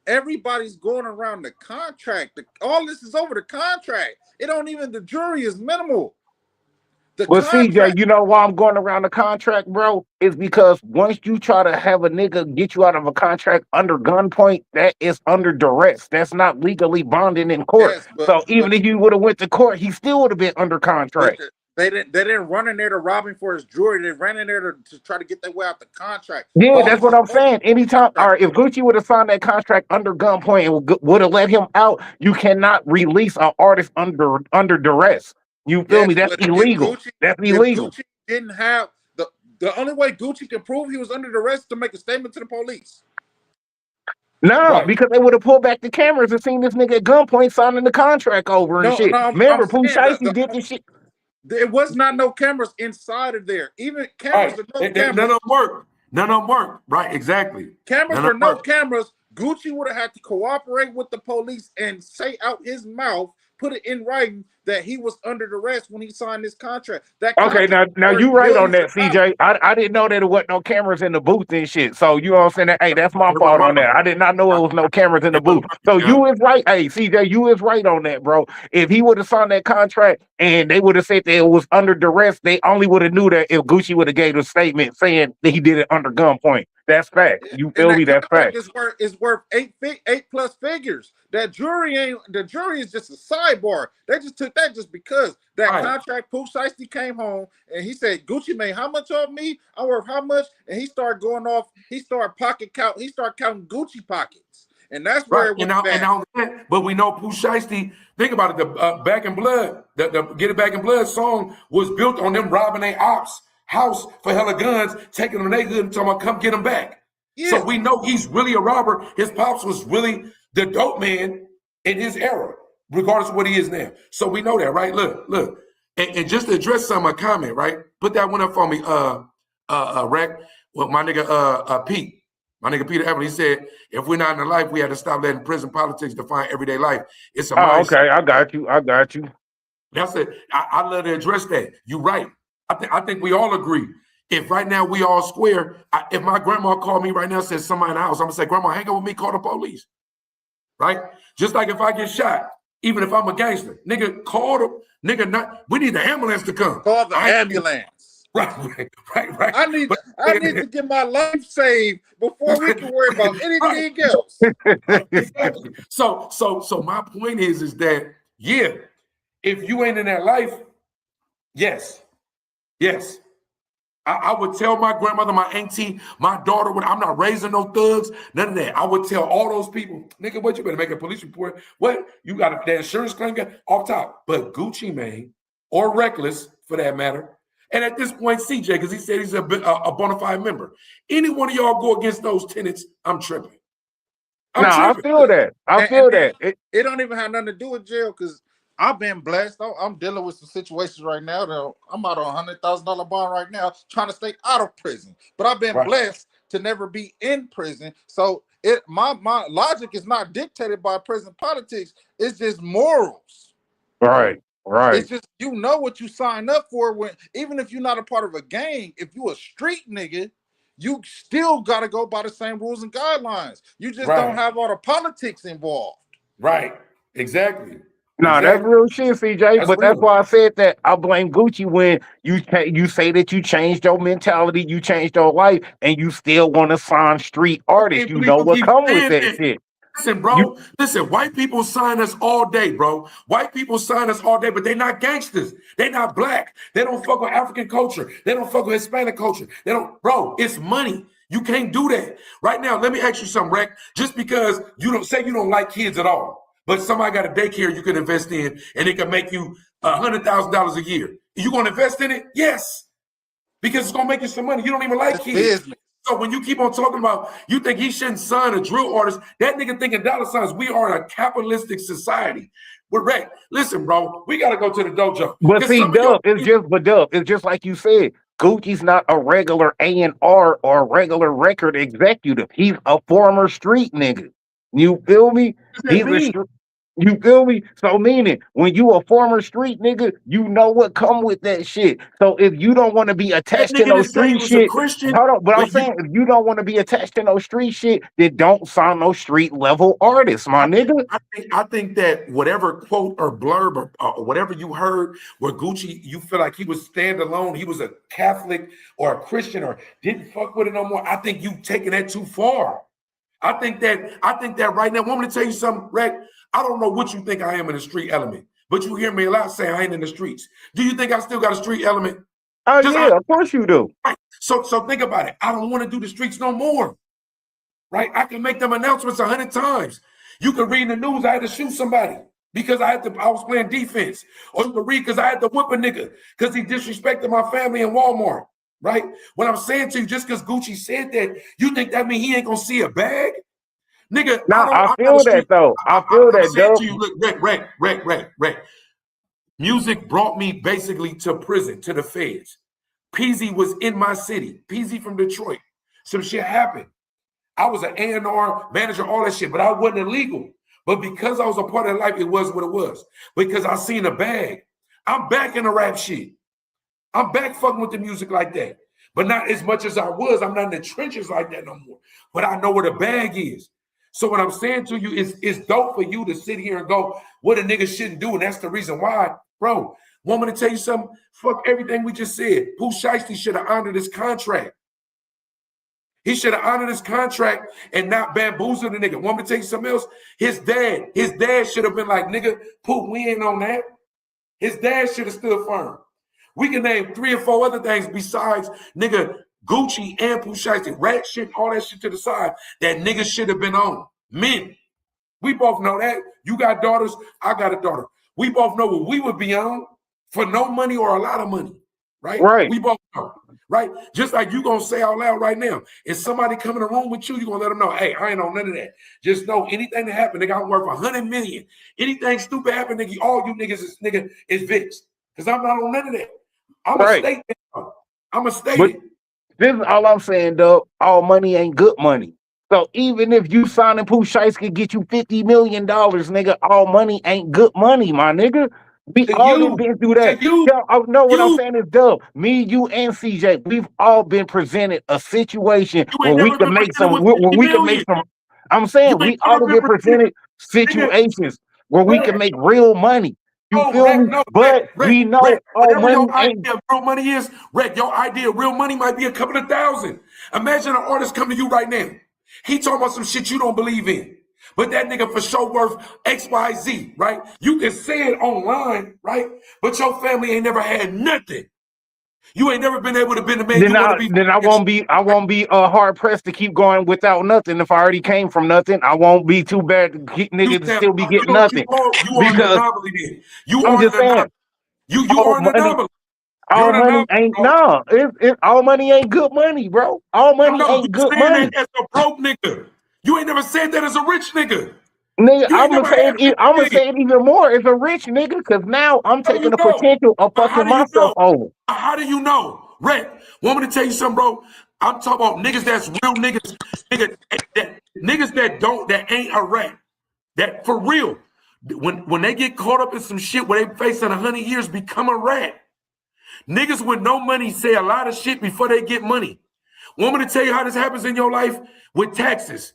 Everybody's going around the contract. All this is over the contract. It don't even, the jury is minimal. The Well, CJ, contract. you know why I'm going around the contract, bro? Is because once you try to have a nigga get you out of a contract under gunpoint, that is under duress. That's not legally bonding in court. Yes, So but even if you would have went to court, he still would have been under contract. they didn't run in there to rob him for his jewelry. They ran in there to try to get their way out the contract. Yeah, All that's this what is I'm over saying. Anytime, the all contract. right, if Gucci would have signed that contract under gunpoint and would have let him out, you cannot release an artist under duress. You feel me? Yes, That's but illegal. That's if illegal. Gucci didn't have the only way Gucci can prove he was under arrest to make a statement to the police. No, Right. because they would have pulled back the cameras and seen this nigga at gunpoint signing the contract over and No, shit. I'm Remember, Pooh saying Shiesty did this shit. there was not no cameras inside of there. Even cameras Right. or no None cameras. of them work. None of them work. Right, exactly. Cameras None or of them no work. cameras, Gucci would have had to cooperate with the police and say out his mouth put it in writing that he was under arrest when he signed this contract. That Okay, contract now worth you right on billions that, of dollars. CJ. I didn't know that there wasn't no cameras in the booth and shit. So you know what I'm saying? Hey, that's my It was fault on rubber. that. I did not know it was no cameras in the It was booth. rubber, So yeah. you is right. Hey, CJ, you is right on that, bro. If he would have signed that contract and they would have said that it was under duress, they only would have knew that if Gucci would have gave a statement saying that he did it under gunpoint. That's fact. Yeah. You And feel me? that That's contract fact. is worth eight plus figures. That jury ain't the jury is just a sidebar. They just took that just because that Right. contract. Pooh Shiesty came home and he said, "Gucci made how much off me? I'm worth how much?" And he started going off. He started pocket count. He started counting Gucci pockets, and that's where Right, it and went bad. now, but we know Pooh Shiesty. Think about it. The Back in Blood, the Get It Back in Blood song was built on them robbing their ops house for hella guns, taking them their good and talking about come get them back. Yeah. So we know he's really a robber. His pops was really the dope man in his era, regardless of what he is now. So we know that, right? Look, and just to address some of my comment, right? Put that one up for me, Rec. Well, my nigga, Pete. My nigga Peter Evans, he said, if we're not in the life, we had to stop letting prison politics define everyday life. It's a Oh, mindset. okay. I got you. I got you. That's it. I love to address that. You're right. I think we all agree. If right now we all square, if my grandma called me right now and said somebody in the house, I'm gonna say, Grandma, hang up with me, call the police. Right? Just like if I get shot, even if I'm a gangster, nigga, call them, nigga, not we need the ambulance to come. Call the ambulance. Right. I need to get my life saved before we can worry about anything else. Exactly. So my point is that yeah, if you ain't in that life, yes. I would tell my grandmother, my auntie, my daughter, when I'm not raising no thugs, none of that. I would tell all those people, nigga, what you better make a police report? What you got the insurance claim off top? But Gucci Mane or Reckless for that matter. And at this point, CJ, because he said he's a bona fide member. Any one of y'all go against those tenants, I'm tripping. I feel that. I feel that. It don't even have nothing to do with jail because I've been blessed. I'm dealing with some situations right now that I'm out on $100,000 bond right now, trying to stay out of prison. But I've been blessed to never be in prison. So my logic is not dictated by prison politics. It's just morals. Right. It's just you know what you sign up for when even if you're not a part of a gang, if you a street nigga, you still gotta go by the same rules and guidelines. You just don't have all the politics involved. Right. Exactly. No, that's real shit, CJ. But that's why I said that I blame Gucci when you say that you changed your mentality, you changed your life, and you still want to sign street artists. You know what come with that shit. Listen, bro. Listen, white people sign us all day, bro. White people sign us all day, but they're not gangsters. They're not black. They don't fuck with African culture. They don't fuck with Hispanic culture. They don't, bro. It's money. You can't do that. Right now, let me ask you something, Rec. Just because you don't like kids at all, but somebody got a daycare you can invest in, and it can make you $100,000 a year. You gonna invest in it? Yes, because it's gonna make you some money. You don't even like kids. Business. So when you keep on talking about you think he shouldn't sign a drill artist, that nigga thinking dollar signs. We are a capitalistic society. We're right. Listen, bro, we gotta go to the dojo. But see, Dub, it's just like you said. Gucci's not a regular A&R or a regular record executive. He's a former street nigga. You feel me? You feel me? So meaning when you a former street nigga, you know what come with that shit. So if you don't want to be attached to no street shit, hold on, but I'm saying if you don't want to be attached to no street shit, then don't sign no street level artists, my nigga. I think that whatever quote or blurb or whatever you heard where Gucci, you feel like he was standalone, he was a Catholic or a Christian or didn't fuck with it no more. I think you taking that too far. I think that right now, want me to tell you something, Rec? I don't know what you think I am in the street element, but you hear me a lot saying I ain't in the streets. Do you think I still got a street element? Oh, yeah, of course you do. Right. So think about it. I don't want to do the streets no more. Right? I can make them announcements 100 times. You can read in the news, I had to shoot somebody because I was playing defense. Or you can read because I had to whip a nigga because he disrespected my family in Walmart. Right? What I'm saying to you, just because Gucci said that, you think that means he ain't gonna see a bag? Nigga, I feel that though. I feel that, though. To you, look, Rec. Music brought me basically to prison, to the feds. Peasy was in my city. Peasy from Detroit. Some shit happened. I was an A&R manager, all that shit, but I wasn't illegal. But because I was a part of life, it was what it was. Because I seen a bag. I'm back in the rap shit. I'm back fucking with the music like that. But not as much as I was. I'm not in the trenches like that no more. But I know where the bag is. So what I'm saying to you is it's dope for you to sit here and go, what a nigga shouldn't do. And that's the reason why, bro. Want me to tell you something? Fuck everything we just said. Pooh Shiesty should have honored his contract. He should have honored his contract and not bamboozle the nigga. Want me to tell you something else? His dad should have been like, nigga, Pooh, we ain't on that. His dad should have stood firm. We can name 3 or 4 other things besides nigga Gucci and Pooh Shiesty, rat shit, all that shit to the side that niggas should have been on. Men. We both know that. You got daughters, I got a daughter. We both know what we would be on for no money or a lot of money. Right? Right. We both know. Right? Just like you gonna say out loud right now. If somebody come in the room with you, you gonna let them know, hey, I ain't on none of that. Just know anything that happened, nigga, I'm worth 100 million. Anything stupid happen, nigga, all you niggas is Vicks. Because I'm not on none of that. I'm a state. I'm a state. This is all I'm saying, though. All money ain't good money. So even if you signing Pooh Shiesty could get you $50 million, nigga, all money ain't good money, my nigga. We all done been through that. What I'm saying is, Dub, me, you, and CJ, we've all been presented a situation where we can make some. I'm saying we all have been presented situations where we can make real money. You feel me? But we know all money ain't. Real money is, Rick, your idea of real money might be a couple of thousand. Imagine an artist come to you right now. He talking about some shit you don't believe in. But that nigga for sure worth XYZ, right? You can say it online, right? But your family ain't never had nothing. You ain't never been able to be the man you want to be. Then I won't be hard pressed to keep going without nothing. If I already came from nothing, I won't be too bad to keep niggas to still be getting nothing. You are an anomaly then. You I'm are just an anomaly. saying. You are an anomaly. All money ain't all money ain't good money, bro. All money ain't good money. That as a broke nigga. You ain't never said that as a rich nigga. Nigga, I'm gonna say it even more as a rich nigga, because now I'm taking the potential of fucking myself over. How do you know? Rick, want me to tell you something, bro? I'm talking about niggas that's real niggas, niggas that ain't a rat. That for real. When they get caught up in some shit where they facing 100 years, become a rat. Niggas with no money say a lot of shit before they get money. Want me to tell you how this happens in your life? With taxes.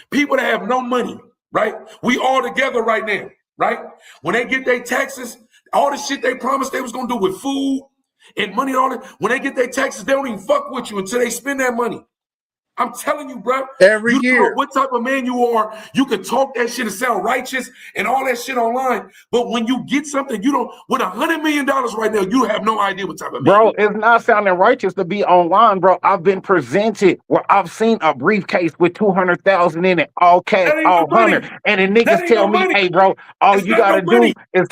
People that have no money, right? We all together right now, right? When they get their taxes, all the shit they promised they was gonna do with food and money, all that, when they get their taxes, they don't even fuck with you until they spend that money. I'm telling you, bro. Every you year. Know what type of man you are. You can talk that shit and sound righteous and all that shit online. But when you get something, you don't, with $100 million right now, you have no idea what type of man. Bro, it's not sounding righteous to be online, bro. I've been presented where I've seen a briefcase with 200,000 in it, all cash, all 100. And the niggas tell me, hey, bro, all you gotta do is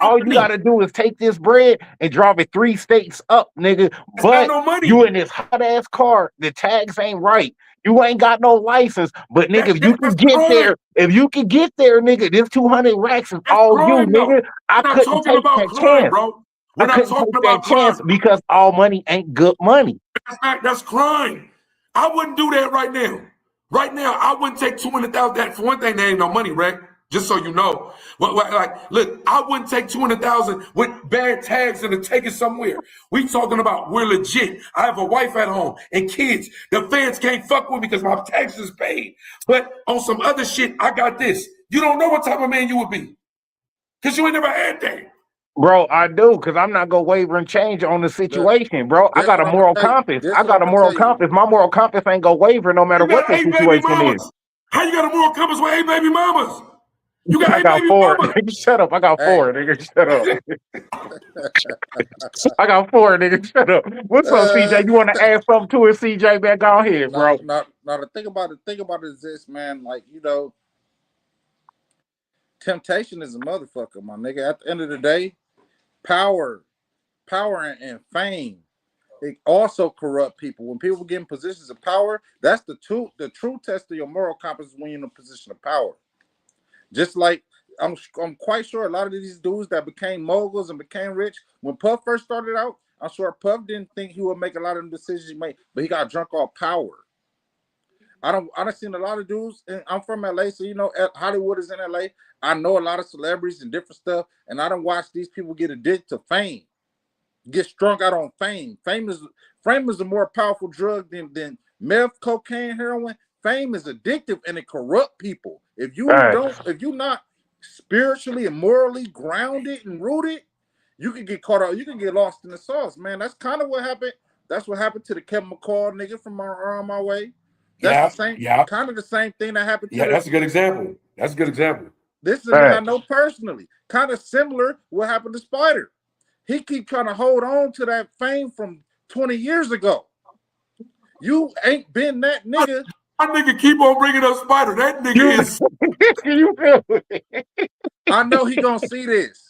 all you gotta do is take this bread and drop it 3 states up, nigga. But you in this hot ass car, the tags ain't right. You ain't got no license, but nigga, if you can get there, nigga, this 200 racks is all you, nigga. I couldn't take that chance, bro. I couldn't take that chance because all money ain't good money. That's crime. I wouldn't do that right now. Right now, I wouldn't take 200,000. That for one thing, there ain't no money, right? Just so you know. Like, look, I wouldn't take 200,000 with bad tags and to take it somewhere. We talking about we're legit. I have a wife at home and kids. The fans can't fuck with me because my taxes paid. But on some other shit, I got this. You don't know what type of man you would be. Because you ain't never had that. Bro, I do, because I'm not gonna waver and change on the situation, bro. I got a moral compass. My moral compass ain't gonna waver no matter what the situation is. How you got a moral compass with 8 baby mamas? You got 8 baby 4. mamas. Shut up. I got 4, nigga. Shut up. I got 4, nigga. Shut up. What's up, CJ? You want to add something to it, CJ? Man, go ahead, bro. Now, the thing about it is this, man. Like, you know, temptation is a motherfucker, my nigga. At the end of the day, power and fame, it also corrupt people. When people get in positions of power, that's the true test of your moral compass when you're in a position of power. Just like I'm quite sure a lot of these dudes that became moguls and became rich, when Puff first started out, I'm sure Puff didn't think he would make a lot of the decisions he made, but he got drunk off power. I don't seen a lot of dudes, and I'm from LA, so you know Hollywood is in LA. I know a lot of celebrities and different stuff, and I don't watch these people get addicted to fame, get strung out on fame. Fame is a more powerful drug than meth, cocaine, heroin. Fame is addictive and it corrupt people. If you're not spiritually and morally grounded and rooted, you can get caught up. You can get lost in the sauce, man. That's kind of what happened. That's what happened to the Kevin McCall nigga from my way. That's the same, kind of the same thing that happened to that's a good example. That's a good example. This is a nigga I know personally. Kind of similar what happened to Spider. He keep trying to hold on to that fame from 20 years ago. You ain't been that nigga. My nigga keep on bringing up Spider. That nigga is. You feel me? I know he gonna see this.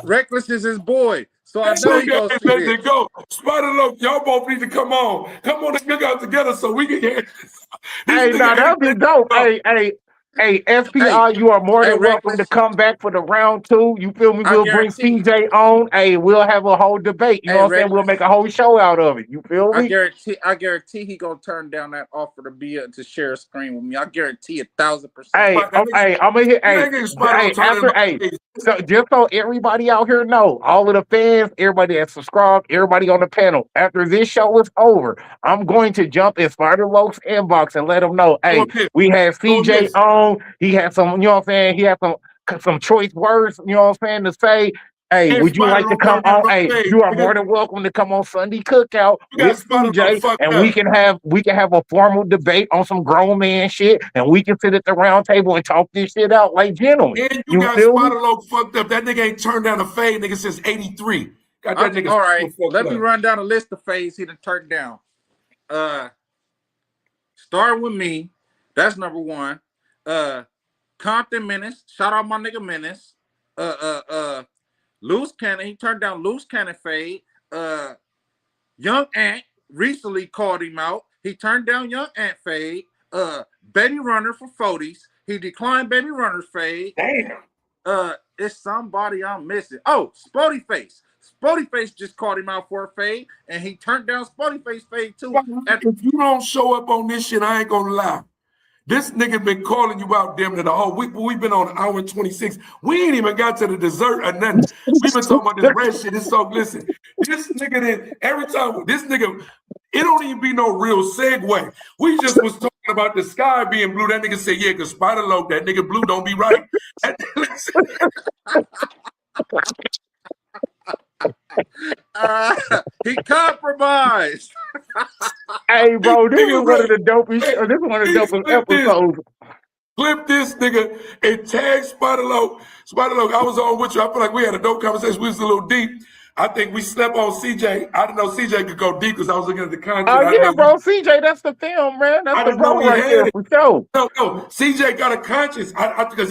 Reckless is his boy, so I know he gonna see this. Go. Spider, look, y'all both need to come on and cook out together so we can get. Hey, now that'd be dope. Hey, SPR, you are more than welcome to come back for the round 2. You feel me? We'll bring CJ on. Hey, we'll have a whole debate. You know what I'm saying? We'll make a whole show out of it. You feel me? I guarantee he gonna turn down that offer to share a screen with me. I guarantee 1,000%. Hey, I'm gonna hit. So just so everybody out here know, all of the fans, everybody that subscribed, everybody on the panel, after this show is over, I'm going to jump in Spider Loke's inbox and let them know, hey, we have CJ on. He had some, you know what I'm saying? He had some choice words, you know what I'm saying, to say. Hey, would you like to come on? Hey, you are more than welcome to come on Sunday Cookout with CJ, and we can have a formal debate on some grown man shit, and we can sit at the round table and talk this shit out like gentlemen. And you got Spider Loke fucked up. That nigga ain't turned down a fade, nigga, since '83. Got that nigga. All right, let me run down a list of fades he done turned down. Start with me. That's number 1. Compton Menace. Shout out my nigga Menace. Loose Cannon. He turned down Loose Cannon fade. Young Ant recently called him out. He turned down Young Ant fade. Baby Runner for 40s. He declined Baby Runner's fade. Damn. It's somebody I'm missing. Oh, Spody Face. Spody Face just called him out for a fade, and he turned down Spody Face fade too. If you don't show up on this shit, I ain't gonna lie. This nigga been calling you out damn near the whole week, but we've been on hour 26. We ain't even got to the dessert or nothing. We've been talking about this red shit. It's so, listen, this nigga then, every time, this nigga, it don't even be no real segue. We just was talking about the sky being blue. That nigga said, yeah, because Spider Loke, that nigga blue don't be right. He compromised. Hey, bro, this is one of the dopest. This is one of the dopest episodes. Clip this nigga and tag Spider Loke. Spider Loke, I was on with you. I feel like we had a dope conversation. We was a little deep. I think we slept on CJ. I didn't know CJ could go deep because I was looking at the content. Oh, yeah, bro. CJ, that's the film, man. That's the bro right there for sure. No. CJ got a conscience because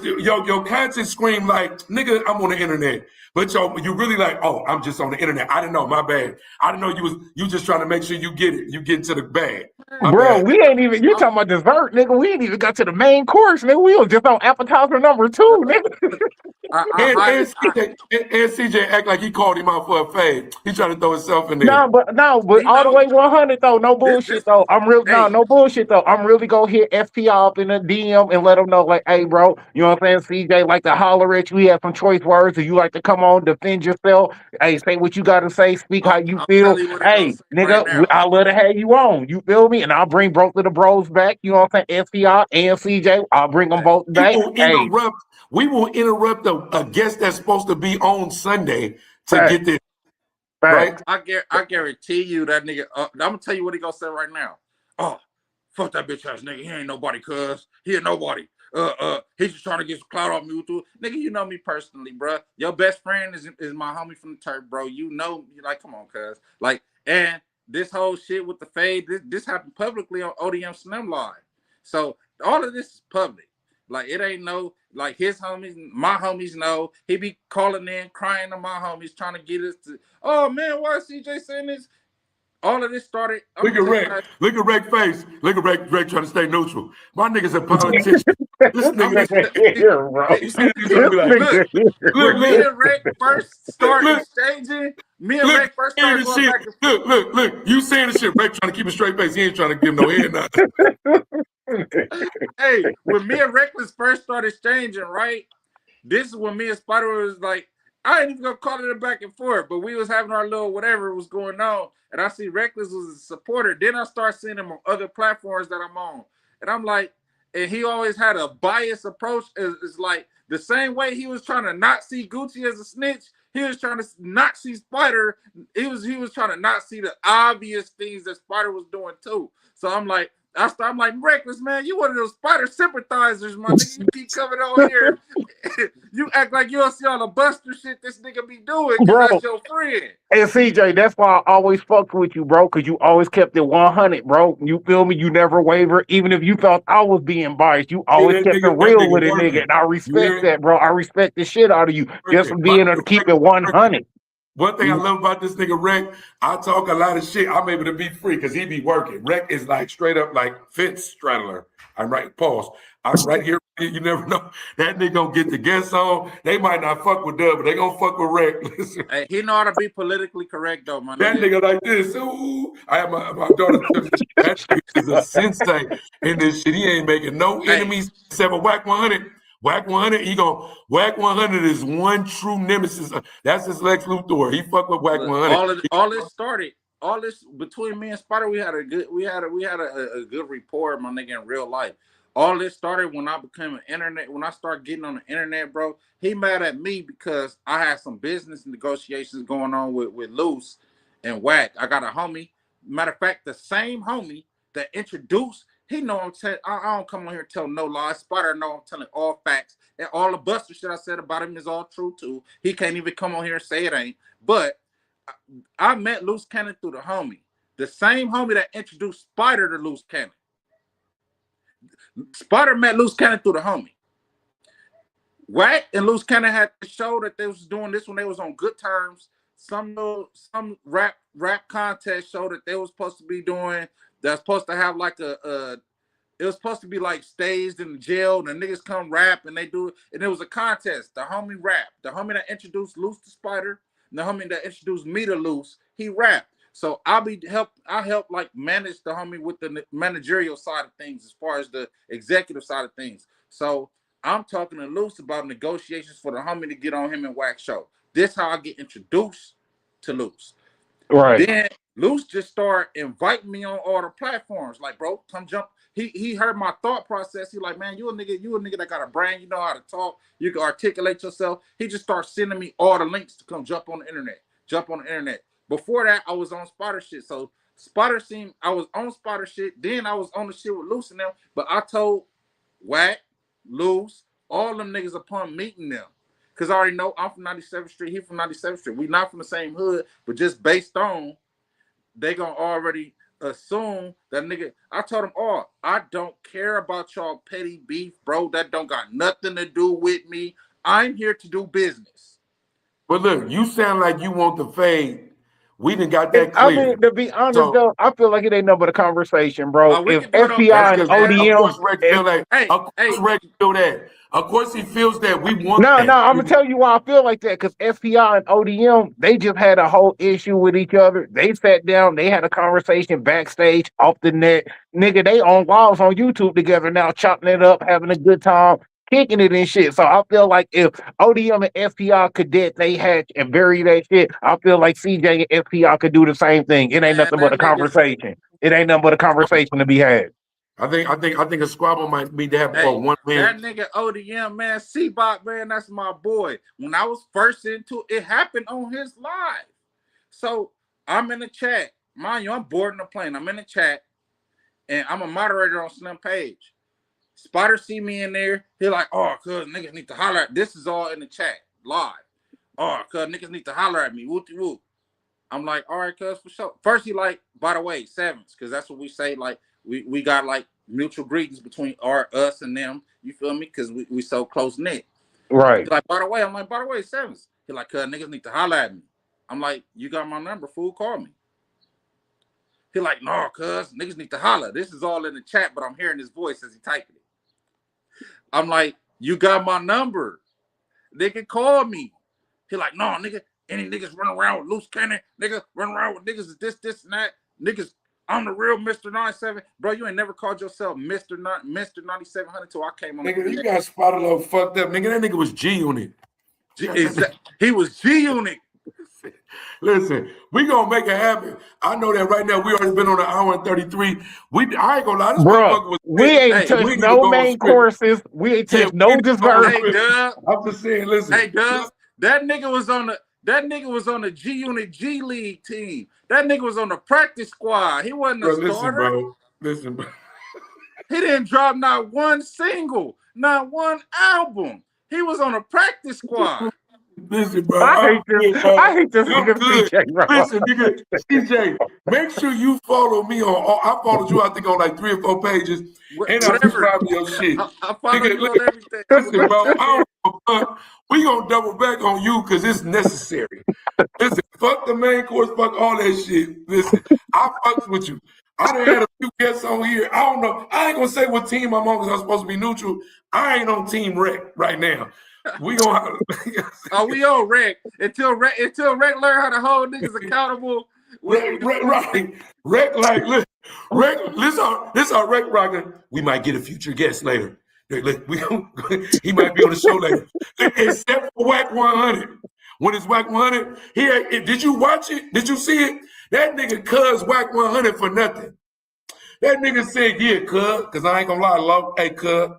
your conscience screamed like, nigga, I'm on the internet. But you really like, oh, I'm just on the internet. I didn't know, my bad. I didn't know you just trying to make sure you get it. You get into the bag. Bro, we ain't even, you talking about dessert, nigga. We ain't even got to the main course, nigga. We was just on appetizer number 2, nigga. And CJ act like he called him out for a fade. He trying to throw himself in there. No, but all the way 100 though. No bullshit though. No bullshit though. I'm really gonna hit FP up in a DM and let them know, like, hey, bro, you know what I'm saying? CJ like to holler at you. He have some choice words. If you like to come on, defend yourself. Hey, say what you gotta say. Speak how you feel. Hey, nigga, I'll let it have you on. You feel me? And I'll bring both of the bros back. You know what I'm saying? FPR and CJ. I'll bring them both back. We will interrupt a guest that's supposed to be on Sunday to get this. Right? I guarantee you that nigga. I'm gonna tell you what he gonna say right now. Oh, fuck that bitch ass nigga. He ain't nobody, cuz he ain't nobody. He's just trying to get some clout off me too. Nigga, you know me personally, bro. Your best friend is my homie from the turf, bro. You know, you're like, come on, cuz. Like, and this whole shit with the fade, this happened publicly on ODM Slim Live. So all of this is public. Like, it ain't no, like, his homies, my homies know. He be calling in, crying to my homies, trying to get us to, oh, man, why is CJ saying this? All of this started. Look at Rick. Look at Rick's face. Look at Rick trying to stay neutral. My nigga's a politician. This nigga, here, bro. you see this nigga be like, This nigga here. When me and Rick first start look, exchanging, me and look, Rick first hear started this going shit. back and forth. Look. You saying this shit. Rick trying to keep a straight face. He ain't trying to give no head nothing. Hey, when me and Reckless first started exchanging, right? This is when me and Spider was like, I ain't even gonna call it a back and forth, but we was having our little whatever was going on, and I see Reckless was a supporter. Then I start seeing him on other platforms that I'm on, and I'm like, and he always had a biased approach. It's like the same way he was trying to not see Gucci as a snitch, he was trying to not see Spider. He was trying to not see the obvious things that Spider was doing too. So I'm like, I'm like, Reckless, man, you one of those Spider sympathizers, my nigga. You keep coming on here. You act like you don't see all the Buster shit this nigga be doing because Bro, that's your friend. and CJ, that's why I always fucked with you, bro, because you always kept it 100, bro. You feel me? You never waver. Even if you felt I was being biased, you See, always kept it that real nigga with a nigga. working. And I You respect hear? that, bro. I respect the shit out of you just Working. for being able to keep it 100. One thing I love about this nigga Rec, I talk a lot of shit. I'm able to be free because he be working. Rec is like straight up like Fitz Straddler. I'm right, pause. I'm right here. You never know. That nigga gonna get the guests on. They might not fuck with Dub, but they gonna fuck with Rec. Listen. Hey, he know how to be politically correct though, my That nigga. nigga like this. Ooh. I have my daughter tell me that nigga is a sensei in this shit. He ain't making no Hey, enemies except for Whack 100. Whack 100, he gon' Whack 100 is one true nemesis. That's his Lex Luthor. He fuck with Whack look, 100. all this started. All this between me and Spider, we had a good rapport, my nigga, in real life. All this started when I became an internet. When I started getting on the internet, bro, he mad at me because I had some business negotiations going on with Loose and Whack. I got a homie. Matter of fact, the same homie that introduced. He know I'm telling. I don't come on here and tell no lies. Spider know I'm telling all facts and all the Buster shit I said about him is all true too. He can't even come on here and say it ain't. But I met Loose Cannon through the homie. The same homie that introduced Spider to Loose Cannon. Spider met Loose Cannon through the homie. Wack and Loose Cannon had to show that they was doing this when they was on good terms. Some rap contest show that they was supposed to be doing. That's supposed to have like it was supposed to be like staged in the jail. The niggas come rap and they do it. And it was a contest. The homie rap. The homie that introduced Loose to Spider, and the homie that introduced me to Loose, he rapped. So I help like manage the homie with the managerial side of things as far as the executive side of things. So I'm talking to Loose about negotiations for the homie to get on him and Wax show. This how I get introduced to Loose. Right. Then Loose just started inviting me on all the platforms. Like, bro, come jump. He heard my thought process. He like, man, you a nigga that got a brain. You know how to talk. You can articulate yourself. He just started sending me all the links to come jump on the internet. Before that, I was on Spotter shit. So Spotter seen I was on Spotter shit. Then I was on the shit with Loose and them. But I told Whack, Loose, all them niggas upon meeting them. Because I already know I'm from 97th Street. He from 97th Street. We not from the same hood, but just based on they gonna already assume that nigga. I told them all, I don't care about y'all petty beef, bro. That don't got nothing to do with me. I'm here to do business. But look, you sound like you want the fade. We done got And that I clear. mean, to be honest, So though, I feel like it ain't nothing but a conversation, bro. We If can do it on FBI and that's Instagram. because, of ODM, course, Rex if feel that. Hey, Of course, Rex feel that. Of course, he feels that. We want no, that. I'm gonna tell you why I feel like that. Because FBI and ODM, they just had a whole issue with each other. They sat down, they had a conversation backstage, off the net. Nigga, they on lives on YouTube together now, chopping it up, having a good time, kicking it and shit. So I feel like if ODM and FBI could did they hatch and bury that shit, I feel like CJ and FBI could do the same thing. It ain't Man, nothing but that a nigga. conversation. It ain't nothing but a conversation to be had. I think a squabble might be there for Hey, one that man. nigga ODM, man, C-Bot, man, that's my boy. When I was first into it, happened on his live. So I'm in the chat. Mind you, I'm boarding the plane. I'm in the chat, and I'm a moderator on Slim Page. Spider see me in there. He like, oh, cuz niggas need to holler at. This is all in the chat, live. Oh, cuz niggas need to holler at me. Whoop whoop. I'm like, all right, cuz for sure. First, he like, by the way, sevens, because that's what we say. Like, we got like mutual greetings between us and them. You feel me? Because we so close knit. Right. He like, by the way, I'm like, by the way, sevens. He like, cuz niggas need to holler at me. I'm like, you got my number, fool, call me. He like, no, cuz niggas need to holler. This is all in the chat, but I'm hearing his voice as he typing it. I'm like, you got my number. They can call me. He like, no, nigga, any niggas running around with loose cannon, nigga, running around with niggas is this, and that. Niggas, I'm the real Mr. 97. Bro, you ain't never called yourself Mr. 9700 until I came on Nigga, the you got spotted up fucked up. Nigga, that nigga was G Unit. He was G Unit. Listen, we gonna make it happen. I know that right now. We already been on an hour and 33. I ain't gonna lie, this motherfucker was we ain't touched no main courses. We ain't touched no dessert. Hey, Dub. I'm just saying, listen. Hey, Dub, that nigga was on the G Unit G League team. That nigga was on the practice squad. He wasn't a starter. Listen, bro. He didn't drop not one single, not one album. He was on a practice squad. Listen, bro. I hate this nigga CJ, bro. Listen, nigga, CJ, make sure you follow me on. I followed you, I think, on like 3 or 4 pages. And I subscribe to your shit. I follow you on everything. Listen, bro, I don't give a fuck. We gonna double back on you because it's necessary. Listen, fuck the main course, fuck all that shit. Listen, I fucks with you. I done had a few guests on here. I don't know. I ain't gonna say what team I'm on because I'm supposed to be neutral. I ain't on Team Rec right now. We gonna we on Rec until Rec learn how to hold niggas accountable. Rec, like this our Rec rocker. We might get a future guest later. He might be on the show later. Except for Whack 100. When it's Whack 100, did you watch it? Did you see it? That nigga cuz Whack 100 for nothing. That nigga said, yeah, cuz, because I ain't gonna lie, love, hey, cuz.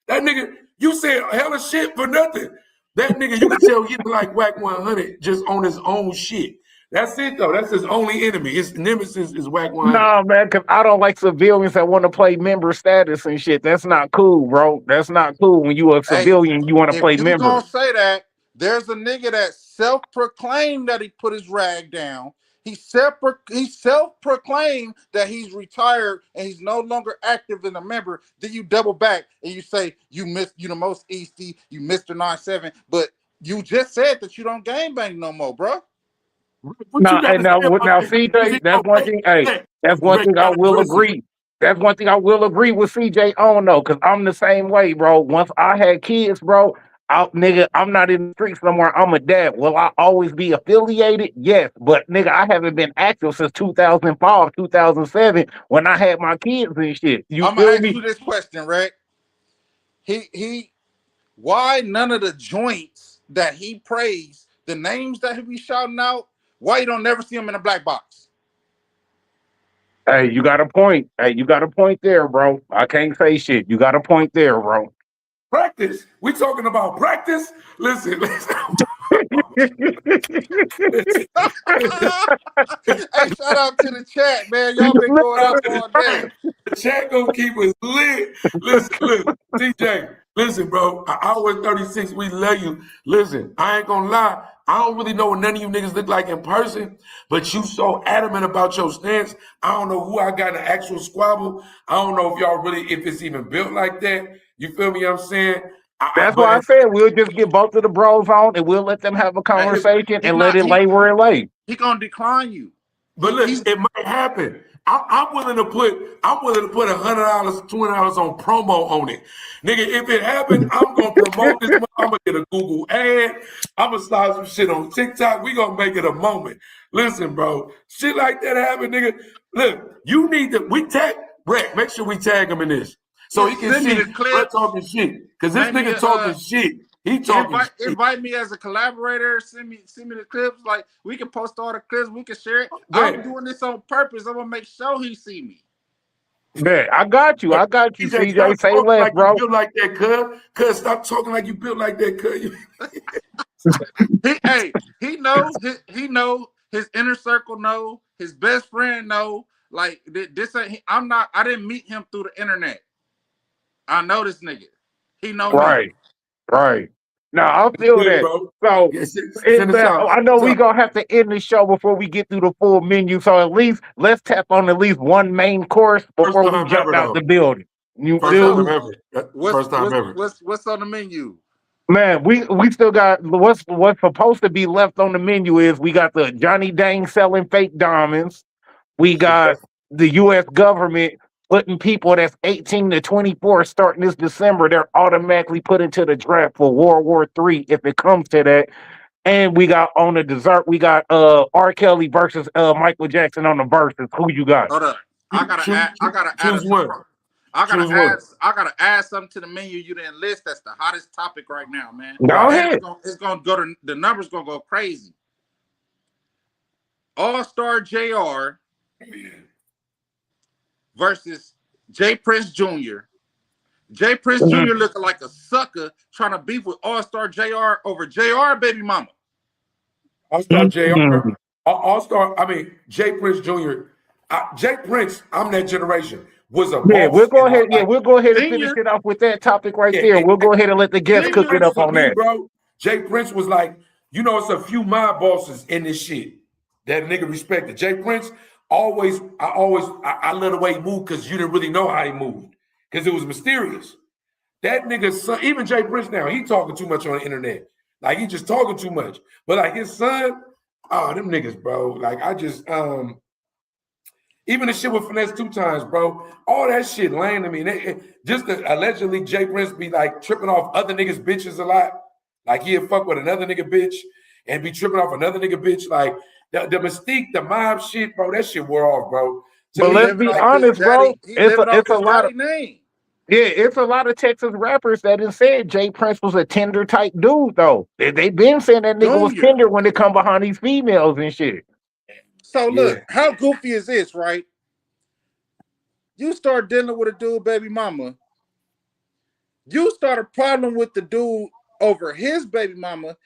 That nigga, you said hella shit for nothing. That nigga, you can tell he like Whack 100 just on his own shit. That's it, though. That's his only enemy. His nemesis is Whack 100. Nah, man, because I don't like civilians that want to play member status and shit. That's not cool, bro. That's not cool. When you a civilian, you want to play member. If you gonna say that, there's a nigga that self-proclaimed that he put his rag down. He self-proclaimed that he's retired and he's no longer active in a member. Then you double back and you say you the most Easty, you Mr. 97, but you just said that you don't game bang no more, bro. Now, CJ, that's one thing. Hey, that's one thing I will agree. That's one thing I will agree with CJ on though, because I'm the same way, bro. Once I had kids, bro, I'm not in the streets somewhere. I'm a dad. Will I always be affiliated? Yes, but nigga, I haven't been active since 2005, 2007 when I had my kids and shit. I'm gonna ask you this question, right? Why none of the joints that he praised, the names that he be shouting out, why you don't never see him in a black box? Hey, you got a point. Hey, you got a point there, bro. I can't say shit. You got a point there, bro. Practice. We talking about practice? Listen. Hey, shout out to the chat, man. Y'all been going up all day. The chat gonna keep us lit. Listen, TJ. Listen, bro. Hour 36. We love you. Listen, I ain't gonna lie. I don't really know what none of you niggas look like in person, but you so adamant about your stance. I don't know who I got in the actual squabble. I don't know if it's even built like that. You feel me? I'm saying. That's why I said we'll just get both of the bros on and we'll let them have a conversation and let it lay where it lay. He gonna decline you. But look, it might happen. I'm willing to put $100, $20 on promo on it. Nigga, if it happened, I'm gonna promote this. I'm gonna get a Google ad. I'm gonna start some shit on TikTok. We gonna make it a moment. Listen, bro, shit like that happen, nigga. Look, you need to tag Brett. Make sure we tag him in this. So he can see Brett talking shit. Because this nigga talking shit. He talking shit. Invite me as a collaborator. Send me the clips. Like, we can post all the clips. We can share it. I'm doing this on purpose. I'm going to make sure he see me. Man, I got you, CJ. Say less, like bro. You built like that, cuz. Stop talking like you built like that, cuz. He know his inner circle know, his best friend know. Like, this ain't, I didn't meet him through the internet. I know this nigga. He know me. Right. Now I feel that. Bro. So I know we gonna have to end the show before we get through the full menu. So at least let's tap on at least one main course before we jump out the building. First time ever. What's on the menu? Man, we still got what's supposed to be left on the menu is we got the Johnny Dang selling fake diamonds. We got the U.S. government putting people that's 18 to 24 starting this December, they're automatically put into the draft for World War III if it comes to that. And we got on the dessert, we got R. Kelly versus Michael Jackson on the verses. Who you got? Hold up. I gotta add. Choose one. I gotta add something to the menu you didn't list. That's the hottest topic right now, man. Go ahead. It's gonna go to the numbers. Gonna go crazy. All-Star JR versus J. Prince Jr. J. Prince Jr. looking like a sucker trying to beef with All-Star JR over JR baby mama. All-Star JR. All-Star, I mean, J. Prince Jr. J. Prince, I'm that generation, was a Yeah, boss. we'll go ahead. Yeah, we'll go ahead and finish it off with that topic right there. We'll go ahead and let the guests cook it up on that. Bro, J. Prince was like, you know, it's a few mob bosses in this shit that nigga respected. J. Prince I let away he moved because you didn't really know how he moved because it was mysterious. That nigga's son, even J. Prince now, he talking too much on the internet. Like, he just talking too much. But like his son, oh, them niggas, bro. Like, I just, even the shit with Finesse 2 Times, bro, all that shit lame to me. Just allegedly J. Prince be like tripping off other niggas' bitches a lot. Like, he'd fuck with another nigga bitch and be tripping off another nigga bitch. Like, the mystique, the mob shit, bro, that shit wore off, bro. But let's be honest, bro. It's a lot of name. Yeah, it's a lot of Texas rappers that have said J. Prince was a tender type dude, though. They been saying that nigga was tender when they come behind these females and shit. So look, how goofy is this, right? You start dealing with a dude, baby mama. You start a problem with the dude over his baby mama.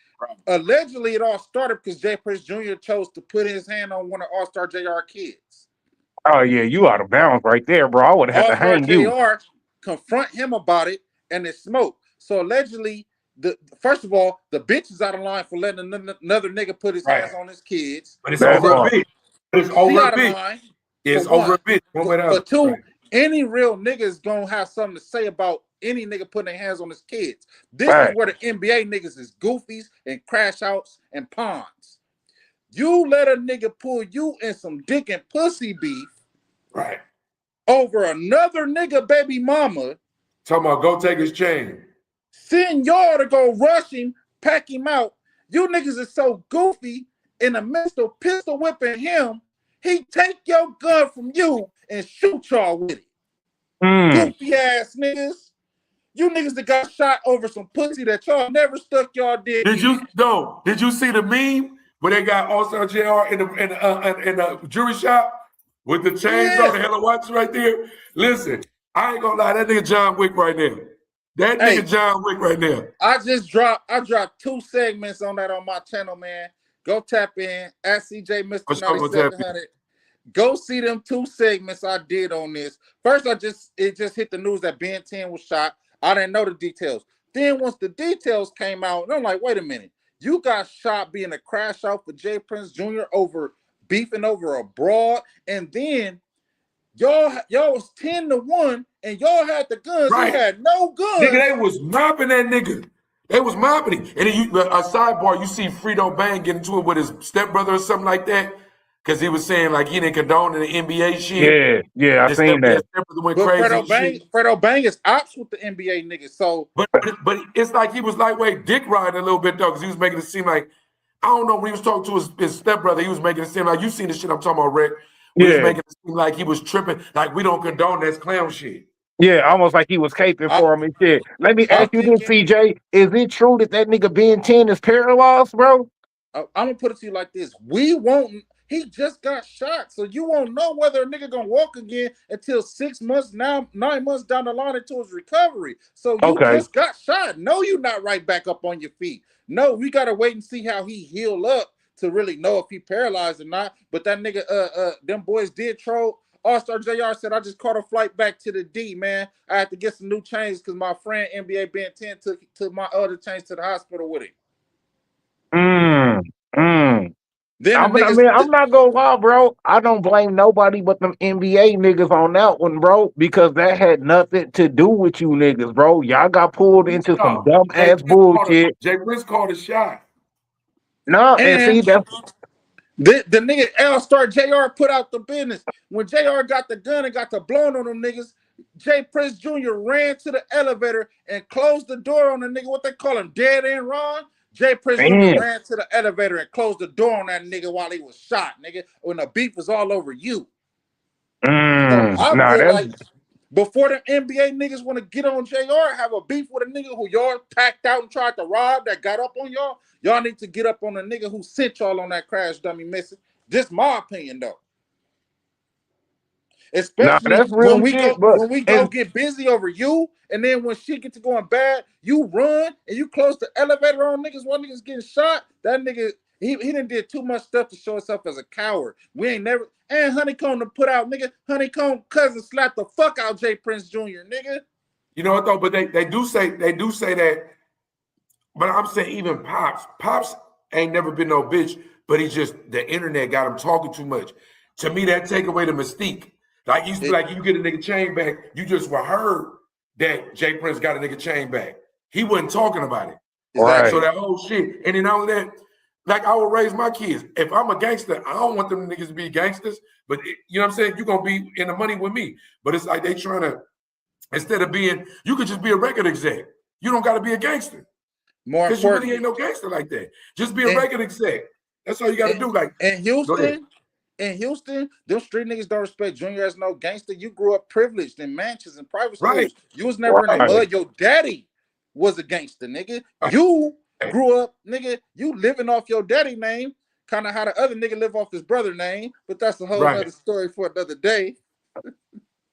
Allegedly, it all started because J. Prince Jr. chose to put his hand on one of All-Star JR kids. Oh, yeah, you out of bounds right there, bro. I would have had to hang you. JR confront him about it, and it smoked. So allegedly, first of all, the bitch is out of line for letting another nigga put his hands on his kids. But it's over a bitch. It's over a bitch. It's over a bitch. But two, any real nigga is gonna have something to say about any nigga putting their hands on his kids. This is where the NBA niggas is goofies and crash outs and pawns. You let a nigga pull you in some dick and pussy beef, right, over another nigga baby mama. Talking about go take his chain. Send y'all to go rush him, pack him out. You niggas is so goofy. In the midst of pistol whipping him, he take your gun from you and shoot y'all with it. Goofy ass niggas. You niggas that got shot over some pussy that y'all never stuck y'all dick. Did you see the meme where they got All-Star JR in the jewelry shop with the chains on the hella watches right there? Listen, I ain't gonna lie, that nigga John Wick right now. That nigga John Wick right now. I dropped 2 segments on that on my channel, man. Go tap in at CJ Mr. 9700. Go see them 2 segments I did on this. First, it just hit the news that Ben 10 was shot. I didn't know the details. Then once the details came out, I'm like, wait a minute. You got shot being a crash out for J. Prince Jr. over beefing over a broad, and then y'all was 10-1, and y'all had the guns. Right. You had no guns. Nigga, they was mopping that nigga. They was mopping him. And then a sidebar, you see Frito Bang get into it with his stepbrother or something like that. Because he was saying like he didn't condone the NBA shit. Yeah, I seen that. Went crazy. Fredo Bang is ops with the NBA niggas. So, but it's like he was lightweight dick riding a little bit though, because he was making it seem like, I don't know, when he was talking to his stepbrother, he was making it seem like, you seen the shit I'm talking about, Rick. He was making it seem like he was tripping, like we don't condone that clown shit. Yeah, almost like he was caping for him and shit. Let me ask you this, CJ. Is it true that nigga Ben 10 is paralyzed, bro? I'm gonna put it to you like this: he just got shot, so you won't know whether a nigga gonna walk again until 6 months, 9 months down the line into his recovery. So you just got shot. No, you're not right back up on your feet. No, we gotta wait and see how he heal up to really know if he paralyzed or not. But that nigga, them boys did troll. All-Star JR said, I just caught a flight back to the D, man. I had to get some new chains because my friend NBA Ben 10 took my other chains to the hospital with him. Then I'm not gonna lie, bro. I don't blame nobody but them NBA niggas on that one, bro, because that had nothing to do with you niggas, bro. Y'all got pulled into some dumb ass bullshit. Jay Prince called a shot. No, and see The nigga L-Star JR put out the business. When JR got the gun and got the blown on them niggas, J Prince Jr. ran to the elevator and closed the door on the nigga. What they call him, dead end Ron? J Prince Jr. ran to the elevator and closed the door on that nigga while he was shot, nigga. When the beef was all over you. So I feel like before the NBA niggas want to get on JR, have a beef with a nigga who y'all packed out and tried to rob that got up on y'all, y'all need to get up on the nigga who sent y'all on that crash dummy missing. Just my opinion though. Especially when we go get busy over you, and then when shit gets to going bad, you run and you close the elevator on niggas while niggas getting shot. That nigga, he done did too much stuff to show himself as a coward. We ain't never and Honeycomb to put out, nigga. Honeycomb cousin slapped the fuck out J Prince Jr., nigga. You know what though? But they do say that. But I'm saying even Pops ain't never been no bitch, but he just the internet got him talking too much. To me, that take away the mystique. Like you get a nigga chain back, you just were heard that J Prince got a nigga chain back. He wasn't talking about it. Right. So that whole shit. And then not only that, like I would raise my kids. If I'm a gangster, I don't want them niggas to be gangsters. But you know what I'm saying? You're gonna be in the money with me. But it's like they trying to, instead of being, you could just be a record exec. You don't gotta be a gangster. More because you really ain't no gangster like that. Just be a record exec. That's all you gotta do. Like in Houston, them street niggas don't respect Junior as no gangster. You grew up privileged in mansions and private schools. Right. You was never in the mud. Your daddy was a gangster, nigga. You grew up, nigga, you living off your daddy name, kind of how the other nigga live off his brother name, but that's a whole other story for another day.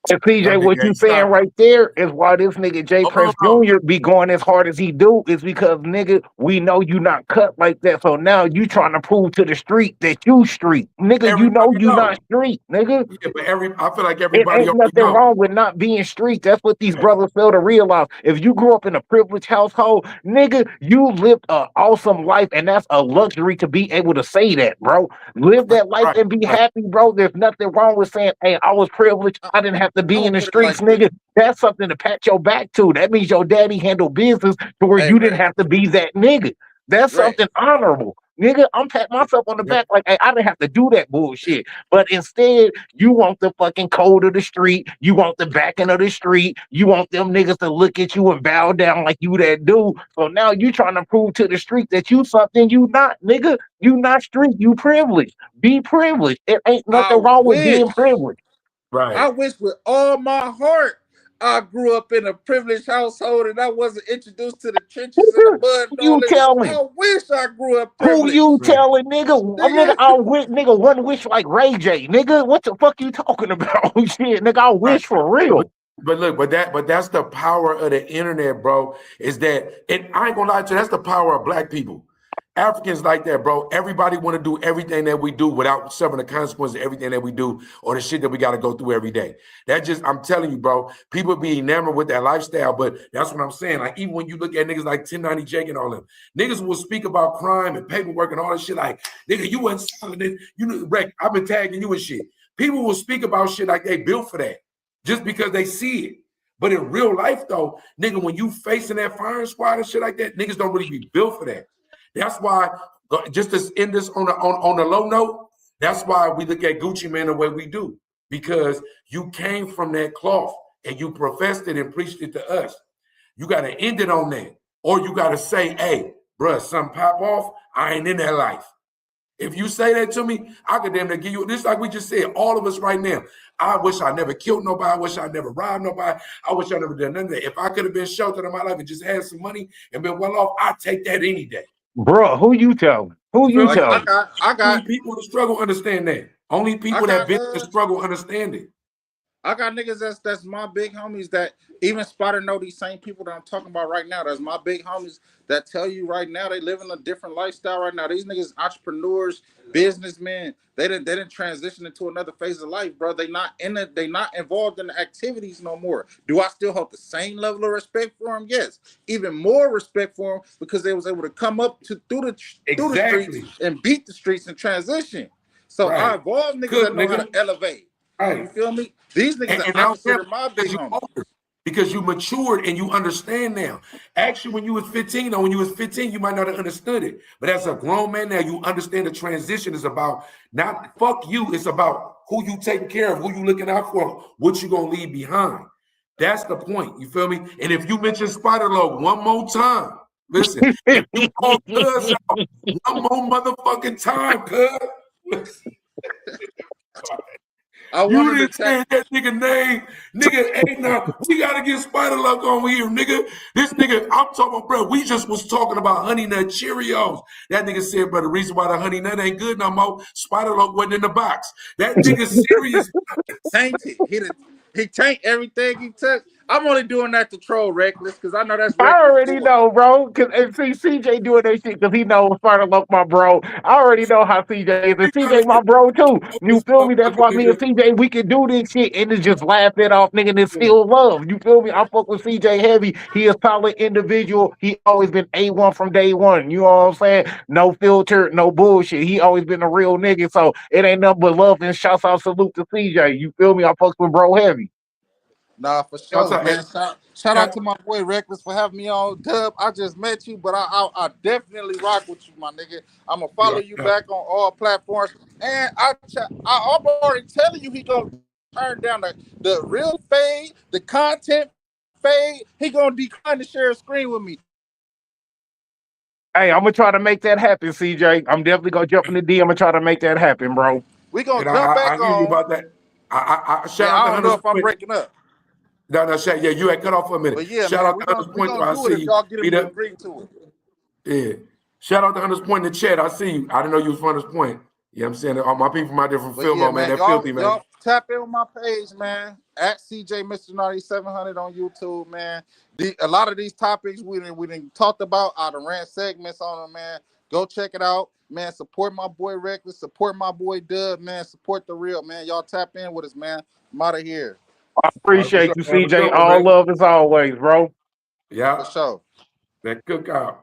And CJ, what you saying right there is why this nigga J Prince Jr. be going as hard as he do is because, nigga, we know you not cut like that. So now you trying to prove to the street that you street. Nigga, you know you not street, nigga. Yeah, but I feel like everybody. It ain't nothing wrong with not being street. That's what these brothers fail to realize. If you grew up in a privileged household, nigga, you lived an awesome life, and that's a luxury to be able to say that, bro. Live that life and be happy, bro. There's nothing wrong with saying, hey, I was privileged. I didn't have to be in the streets, nigga. That's something to pat your back to. That means your daddy handled business to where you didn't have to be that nigga. That's something honorable. Nigga, I'm patting myself on the back like, hey, I didn't have to do that bullshit. But instead, you want the fucking code of the street. You want the backing of the street. You want them niggas to look at you and bow down like you that dude. So now you trying to prove to the street that you something you not, nigga. You not street. You privileged. Be privileged. It ain't nothing wrong with being privileged. Right. I wish with all my heart I grew up in a privileged household and I wasn't introduced to the trenches and the mud. And all this. I wish I grew up privileged. Who you telling, nigga? Nigga, I wish, nigga, one wish like Ray J, nigga. What the fuck you talking about? Shit, nigga, I wish for real. But look, but that's the power of the internet, bro. Is that, and I ain't gonna lie to you, that's the power of black people. Africans like that, bro. Everybody want to do everything that we do without suffering the consequences of everything that we do or the shit that we got to go through every day. That just, I'm telling you, bro, people be enamored with that lifestyle, but that's what I'm saying. Like, even when you look at niggas like 1090 Jake and all them, niggas will speak about crime and paperwork and all that shit like, nigga, you wasn't selling this. You know, Rick, I've been tagging you and shit. People will speak about shit like they built for that just because they see it. But in real life, though, nigga, when you facing that firing squad and shit like that, niggas don't really be built for that. That's why, just to end this on the low note, that's why we look at Gucci Mane the way we do. Because you came from that cloth and you professed it and preached it to us. You got to end it on that. Or you got to say, hey, bruh, something pop off, I ain't in that life. If you say that to me, I could damn near give you, this like we just said, all of us right now. I wish I never killed nobody. I wish I never robbed nobody. I wish I never done none of that. If I could have been sheltered in my life and just had some money and been well off, I'd take that any day. Bro, who you telling? Who you telling? I got only people that struggle understand that. Only people that been in the struggle understand it. I got niggas that's my big homies that even Spotter know these same people that I'm talking about right now. That's my big homies that tell you right now they live in a different lifestyle right now. These niggas entrepreneurs, businessmen. They didn't transition into another phase of life, bro. They not involved in the activities no more. Do I still hold the same level of respect for them? Yes. Even more respect for them because they was able to come up through the streets and beat the streets and transition. So I evolved niggas that know how to elevate. You feel me? These niggas I consider my big homies. because you matured and you understand now. Actually, when you was 15, or when you was 15, you might not have understood it. But as a grown man now, you understand the transition is about not fuck you, it's about who you taking care of, who you looking out for, what you gonna leave behind. That's the point. You feel me? And if you mention Spider-Log one more time, listen, if you call Cuz out one more motherfucking time, Cuz. You didn't say that nigga name. Nigga, ain't now. We gotta get Spider-Log on here, nigga. This nigga, I'm talking about, bro. We just was talking about Honey Nut Cheerios. That nigga said, bro, the reason why the Honey Nut ain't good no more, Spider-Log wasn't in the box. That nigga serious. Tainted. He taint everything he touched. I'm only doing that to troll Reckless because I know that's I Reckless. already know, bro. Cause and see CJ doing that shit because he knows Spider-Log my bro. I already know how CJ is, and CJ my bro too. You feel me? That's why me and CJ we can do this shit and it's just laugh it off, nigga. And it's still love. You feel me? I fuck with CJ heavy. He a solid individual. He always been A1 from day one. You know what I'm saying? No filter, no bullshit. He always been a real nigga. So it ain't nothing but love and shouts out salute to CJ. You feel me? I fuck with bro heavy. Nah, for sure, man. Shout out to my boy Reckless for having me on. Dub, I just met you, but I definitely rock with you, my nigga. I'm gonna follow you back on all platforms, and I'm already telling you he gonna turn down the real fade, the content fade. He gonna decline to share a screen with me. Hey, I'm gonna try to make that happen, CJ. I'm definitely gonna jump in the D. I'm gonna try to make that happen, bro. We gonna jump back I hear you on. about that. Shout out I to don't know Hunter's if I'm Point. breaking up. No, Shay, yeah, you had cut off for a minute. But yeah, Shout man, out to Hunter's we Point. gonna I do see it if you. y'all get him to agree to it. Yeah. Shout out to Hunter's Point in the chat. I see you. I didn't know you was from Hunter's Point. Yeah, I'm saying all my people from out there from Fillmore, man. They're filthy, man. Y'all tap in with my page, man. At CJ Mr. 9700 on YouTube, man. A lot of these topics we didn't talked about out of rant segments on them, man. Go check it out, man. Support my boy Reckless. Support my boy Dub, man. Support the real, man. Y'all tap in with us, man. I'm out of here. I appreciate you, CJ. All love as always, bro. Yeah. For sure. That cookout.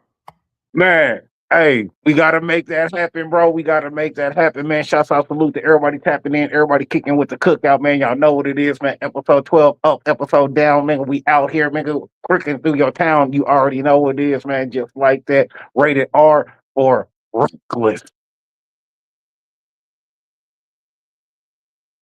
Man, hey, we gotta make that happen, bro. We gotta make that happen, man. Shouts out, salute to everybody tapping in, everybody kicking with the cookout, man. Y'all know what it is, man. Episode 12 up, episode down, man. We out here, man. Cricking through your town. You already know what it is, man. Just like that. Rated R for Reckless.